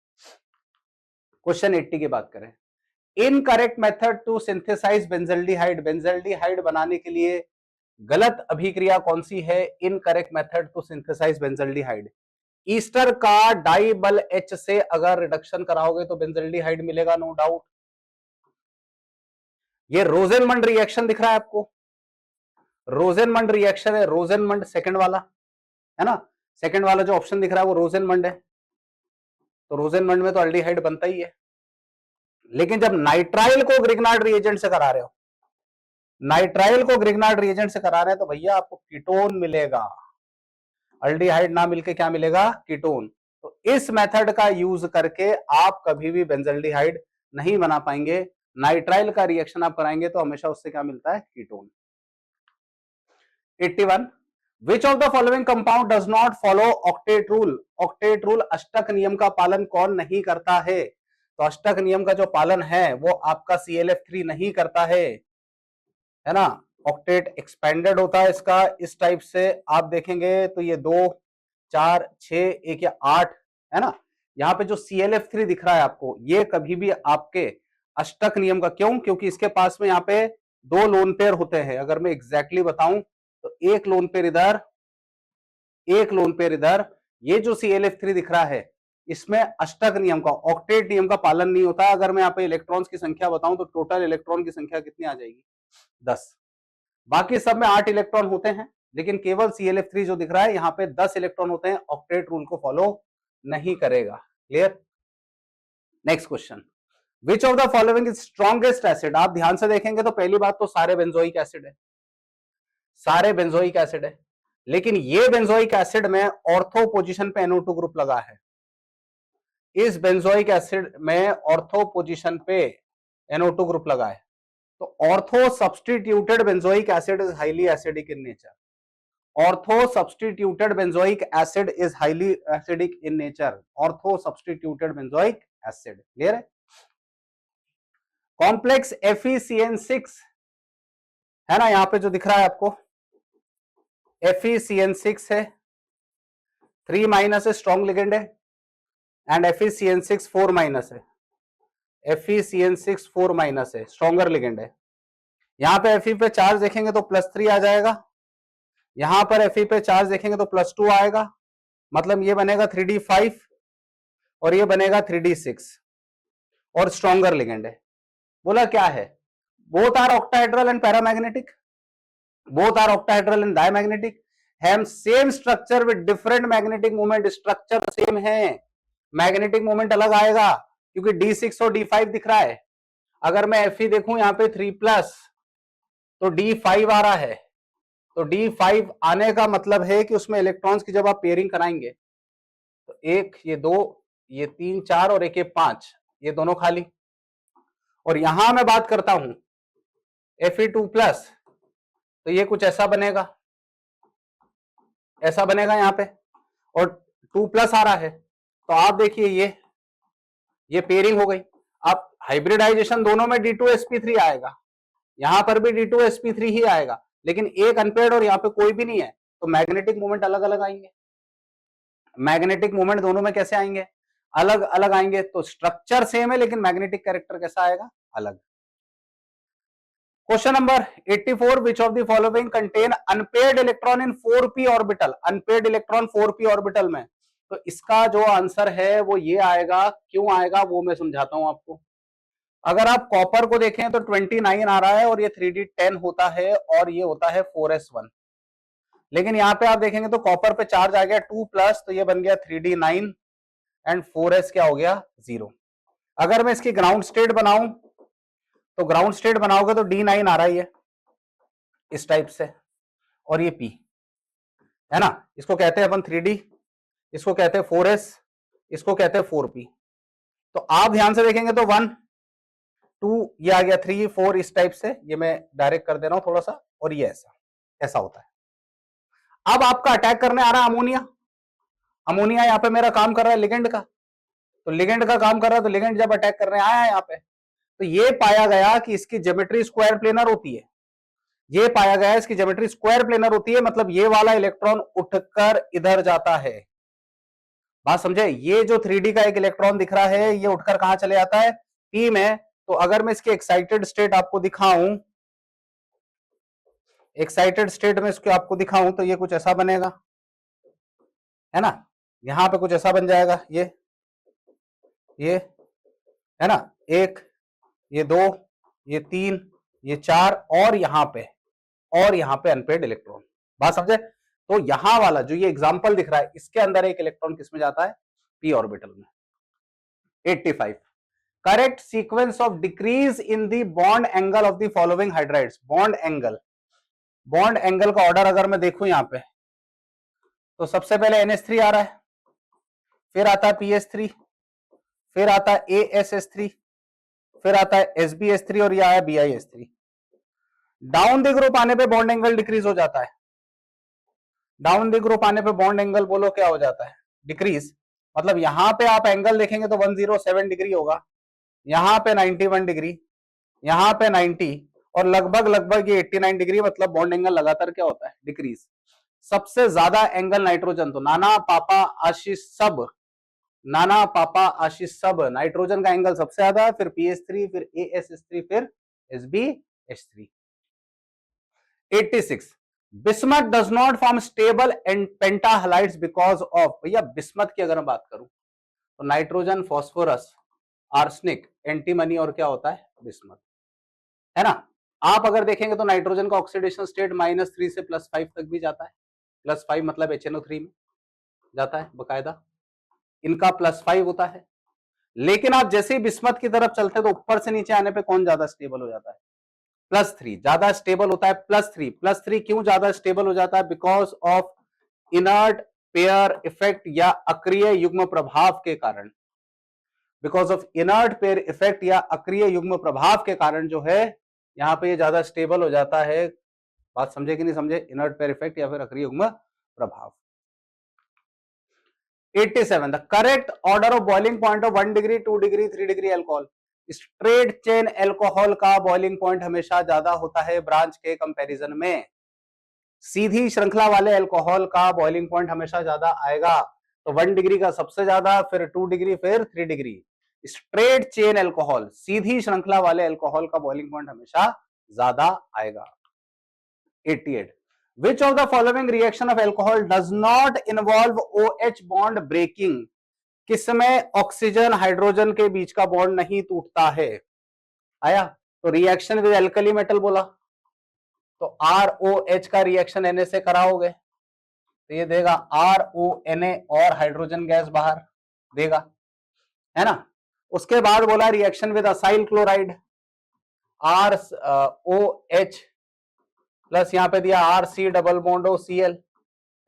क्वेश्चन 80 की बात करें। Incorrect method to synthesize benzaldehyde, benzaldehyde बनाने के लिए गलत अभिक्रिया कौन सी है। Incorrect method to synthesize benzaldehyde, ester का डाइबल H से अगर रिडक्शन कराओगे तो बेंजल्डिहाइड मिलेगा, नो डाउट। ये रोजेनमंड रिएक्शन दिख रहा है आपको, रोजेनमंड रिएक्शन है, रोजेनमंड सेकंड वाला, है ना। सेकंड वाला जो ऑप्शन दिख रहा है वो रोजेनमंड है, तो रोजेनमंड में तो अल्डिहाइड बनता ही है। लेकिन जब नाइट्राइल को ग्रिग्नार्ड रिएजेंट से करा रहे हो नाइट्राइल को ग्रिग्नार्ड रिएजेंट से करा रहे हैं तो भैया आपको कीटोन मिलेगा, अल्डिहाइड ना मिलके क्या मिलेगा, कीटोन। तो इस मेथड का यूज करके आप कभी भी बेंजल्डिहाइड नहीं बना पाएंगे। नाइट्राइल का रिएक्शन आप कराएंगे तो हमेशा उससे क्या मिलता है, ketone. 81 which of the following compound does not follow octet rule. Octet rule अष्टक नियम का पालन कौन नहीं करता है? तो अष्टक नियम का जो पालन है वो आपका ClF3 नहीं करता है ना। ऑक्टेट एक्सपेंडेड होता है इसका इस टाइप से, आप देखेंगे तो ये 2 4 6 1 या 8 है ना। यहाँ पे जो ClF3 दिख रहा है आपको, ये कभी भी आपके अष्टक नियम का, क्यों? क्योंकि इसके पास में यहाँ पे 2 लोन पेयर होते हैं। अगर मैं एग्जैक्टली बताऊं तो एक लोन पेयर इधर, एक लोन पेयर इधर। ये जो ClF3 दिख रहा है इसमें अष्टक नियम का, ऑक्टेट नियम का पालन नहीं होता। अगर मैं यहाँ पे इलेक्ट्रॉन्स की संख्या बताऊं तो टोटल इलेक्ट्रॉन की संख्या कितनी आ जाएगी, 10। बाकी सब में 8 इलेक्ट्रॉन होते हैं, लेकिन केवल ClF3 जो दिख रहा है यहाँ पे 10 इलेक्ट्रॉन होते हैं। ऑक्टेट रूल को फॉलो नहीं करेगा। Clear? Next question, which of the following is strongest acid. आप ध्यान से देखेंगे तो पहली बात तो सारे बेंजोइक एसिड है, सारे बेंजोइक एसिड है, लेकिन ये बेंजोइक एसिड में ऑर्थो पोजीशन पे NO2 ग्रुप लगा है। इस बेंजोइक एसिड में ऑर्थो पोजीशन पे NO2 ग्रुप लगा है। तो ortho substituted benzoic acid is highly acidic in nature. Ortho substituted benzoic acid is highly acidic in nature. Ortho substituted benzoic acid. Clear है? Complex FeCN6 है ना, यहां पे जो दिख रहा है आपको FeCN6 है, 3 माइनस है, स्ट्रॉन्ग लिगेंड है, एंड FeCN6 4 माइनस है। FeCN6 4 माइनस है, स्ट्रॉन्गर लिगेंड है। यहां पे Fe पे चार्ज देखेंगे तो +3 आ जाएगा, यहां पर Fe पे चार्ज देखेंगे तो +2 आएगा, मतलब ये बनेगा 3d5 और ये बनेगा 3d6 और स्ट्रॉन्गर लिगेंड है। बोला क्या है, both are octahedral and paramagnetic, both are octahedral and diamagnetic, have same structure with different magnetic moment। Structure same है, मैग्नेटिक मोमेंट अलग आएगा क्योंकि D6 और D5 दिख रहा है। अगर मैं Fe देखूं यहाँ पे 3+ तो D5 आ रहा है, तो D5 आने का मतलब है कि उसमें इलेक्ट्रॉन्स की जब आप पेयरिंग कराएंगे तो 1 ये 2 ये 3 4 और 1 ये 5, ये दोनों खाली। और यहां मैं बात करता हूं Fe2+, तो ये कुछ ऐसा बनेगा, ऐसा बनेगा यहां पे, और 2+ आ रहा है। तो आप देखिए ये पेयरिंग हो गई। अब हाइब्रिडाइजेशन दोनों में D2sp3 आएगा, यहां पर भी D2sp3 ही आएगा, लेकिन एक अनपेयर्ड और यहां पे कोई भी नहीं है, तो मैग्नेटिक मोमेंट अलग अलग आएंगे। मैग्नेटिक मोमेंट दोनों में कैसे आएंगे, अलग अलग आएंगे। तो स्ट्रक्चर सेम है लेकिन मैग्नेटिक कैरेक्टर कैसा आएगा, अलग। Question number 84 which of the following contain unpaired electron in 4p orbital. Unpaired electron 4p orbital में, तो इसका जो आंसर है वो ये आएगा। क्यों आएगा वो मैं समझाता हूं आपको। अगर आप कॉपर को देखें तो 29 आ रहा है और ये 3d10 होता है और ये होता है 4s1, लेकिन यहां पे आप देखेंगे तो कॉपर पे चार्ज आ गया 2+, तो ये बन गया 3d9 एंड 4s क्या हो गया, 0। अगर मैं इसकी ग्राउंड स्टेट बनाऊं तो ग्राउंड स्टेट बनाओगे तो D9 आ रहा है इस टाइप से, और ये P है ना, इसको कहते हैं अपन 3D, इसको कहते हैं 4s, इसको कहते हैं 4p। तो आप ध्यान से देखेंगे तो 1 2 ये आ गया 3 4 इस टाइप से, ये मैं डायरेक्ट कर दे रहा हूं थोड़ा सा, और ये ऐसा होता है। अब आपका अटैक करने आ रहा है अमोनिया। अमोनिया यहाँ पे मेरा काम कर रहा है लिगेंड का, तो लिगेंड का काम कर रहा है, तो लिगेंड जब अटैक करने आया है यहाँ पे, तो ये पाया गया कि इसकी ज्योमेट्री स्क्वायर प्लेनर होती है। ये पाया गया इसकी ज्योमेट्री स्क्वायर प्लेनर होती है, मतलब ये वाला इलेक्ट्रॉन उठकर इधर जाता है। बात समझे, ये जो 3D का एक इलेक्ट्रॉन दिख रहा है ये उठकर कहां चले जाता है, P में। तो अगर मैं इसके एक्साइटेड स्टेट आपको दिखाऊं, एक्साइटेड स्टेट में इसको आपको दिखाऊं तो ये कुछ ऐसा बनेगा, है ना, यहां पे कुछ ऐसा बन जाएगा, ये है ना, 1 ये 2 ये 3 ये 4 और यहां पे अनपेयर्ड इलेक्ट्रॉन। बात समझे। तो यहां वाला जो ये एग्जांपल दिख रहा है इसके अंदर एक इलेक्ट्रॉन किसमें जाता है, p ऑर्बिटल में। 85 correct sequence of decrease in the bond angle of the following hydrides. Bond angle का ऑर्डर अगर मैं देखूं यहां पे, तो सबसे पहले NH3 आ रहा है, फिर आता है PH3, फिर आता है ASH3, फिर आता है SbH3 और ये आया BiH3। डाउन द ग्रुप आने पे बॉन्ड एंगल डिक्रीज हो जाता है। डाउन द ग्रुप आने पे बॉन्ड एंगल बोलो क्या हो जाता है, डिक्रीज। मतलब यहां पे आप एंगल देखेंगे तो 107 डिग्री होगा, यहां पे 91 डिग्री, यहां पे 90 और लगभग ये 89 डिग्री। मतलब बॉन्ड एंगल लगातार क्या होता है, डिक्रीज। सबसे ज्यादा एंगल नाइट्रोजन, तो नाना पापा आशीष सब नाइट्रोजन का एंगल सबसे ज्यादा है, फिर PH3, फिर ASH3, फिर SbH3। 86 bismuth does not form stable and pentahalides because of. भैया बिस्मथ की अगर मैं बात करूं तो नाइट्रोजन, फास्फोरस, आर्सेनिक, एंटीमनी और क्या होता है, बिस्मथ, है ना। आप अगर देखेंगे तो नाइट्रोजन का ऑक्सीडेशन स्टेट -3 से +5 तक भी जाता है। +5 मतलब HNO3 में जाता है बकायदा, इनका +5 होता है। लेकिन आप जैसे ही बिस्मथ की तरफ चलते हैं तो ऊपर से नीचे आने पे कौन ज्यादा स्टेबल हो जाता है, +3 ज्यादा स्टेबल होता है। +3 क्यों ज्यादा स्टेबल हो जाता है, because of inert pair effect या अक्रिय युग्म प्रभाव के कारण। Because of inert pair effect या अक्रिय युग्म प्रभाव के कारण जो है यहां पे ये ज्यादा स्टेबल हो जाता है। बात समझे कि नहीं समझे, इनर्ट पेयर इफेक्ट या फिर अक्रिय युग्म प्रभाव। 87 the correct order of boiling point of 1 degree, 2 degree, 3 degree alcohol. Straight chain alcohol का बॉइलिंग पॉइंट हमेशा ज्यादा होता है ब्रांच के कंपैरिजन में। सीधी श्रृंखला वाले एल्कोहल का बॉइलिंग पॉइंट हमेशा ज्यादा आएगा। तो 1 डिग्री का सबसे ज्यादा, फिर 2 डिग्री, फिर 3 डिग्री। स्ट्रेट चेन एल्कोहल, सीधी श्रृंखला वाले एल्कोहल का बॉइलिंग पॉइंट हमेशा ज्यादा आएगा। 88 Which of the following reaction of alcohol does not involve OH bond breaking? किसमें ऑक्सीजन हाइड्रोजन के बीच का बॉन्ड नहीं टूटता है, आया। तो रिएक्शन विद एल्कली मेटल बोला तो ROH का रिएक्शन Na से कराओगे तो ये देगा RONA और हाइड्रोजन गैस बाहर देगा, है ना। उसके बाद बोला reaction with acyl chloride, ROH plus यहां पे दिया RC डबल बॉन्ड OCl,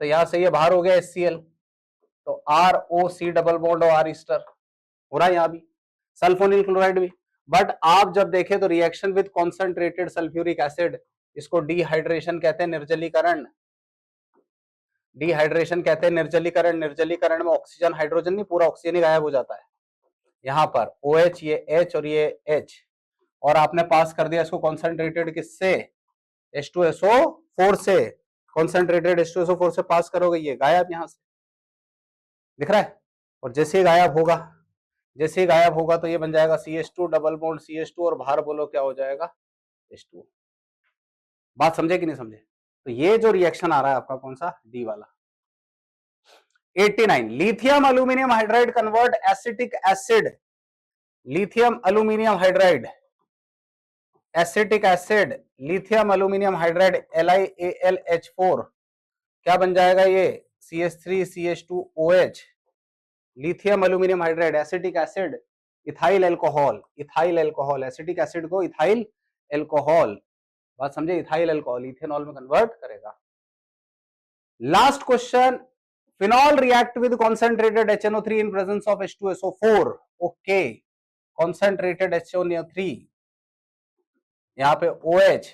तो यहां से ये बाहर हो गया HCl, तो ROC double bond R Easter हो रहा है यहां भी, सल्फोनिल क्लोराइड भी। बट आप जब देखें तो reaction with concentrated sulphuric acid, इसको डिहाइड्रेशन कहते हैं, निर्जलीकरण। डिहाइड्रेशन कहते हैं निर्जलीकरण। निर्जलीकरण में ऑक्सीजन हाइड्रोजन नहीं, पूरा ऑक्सीजन ही गायब हो जाता है। यहां पर OH, ये H और ये H, और आपने पास कर दिया इसको कॉन्सेंट्रेटेड किससे, H2SO4 से। कॉन्सेंट्रेटेड H2SO4 से पास करोगे, ये गायब यहां से दिख रहा है। और जैसे ही गायब होगा तो ये बन जाएगा CH2 डबल बॉन्ड CH2 और बाहर बोलो क्या हो जाएगा, H2। बात समझे कि नहीं समझे। तो ये जो रिएक्शन आ रहा है आपका कौन सा, डी वाला। 89 lithium aluminium hydride convert acetic acid, lithium aluminium hydride, acetic acid, lithium aluminium hydride LiAlH4 क्या बन जाएगा, ये CH3CH2OH। Lithium aluminium hydride acetic acid, ethyl alcohol, acetic acid को इथाइल एल्कोहल, बात समझे, इथाइल एल्कोहल इथेनॉल में convert करेगा। Last question, phenol react with concentrated HNO3 in presence of H2SO4। Okay, concentrated HNO3, यहां पे OH,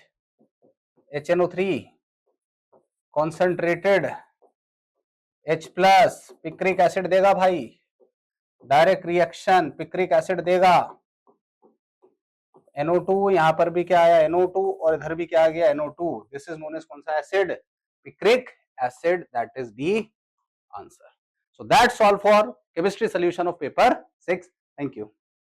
HNO3, concentrated H plus, picric acid देगा भाई, direct reaction picric acid देगा। NO2, यहां पर भी क्या आया NO2 और इधर भी क्या आ गया NO2। This is known as कौन सा acid, picric acid, that is the answer. So that's all for chemistry solution of paper 6। Thank you.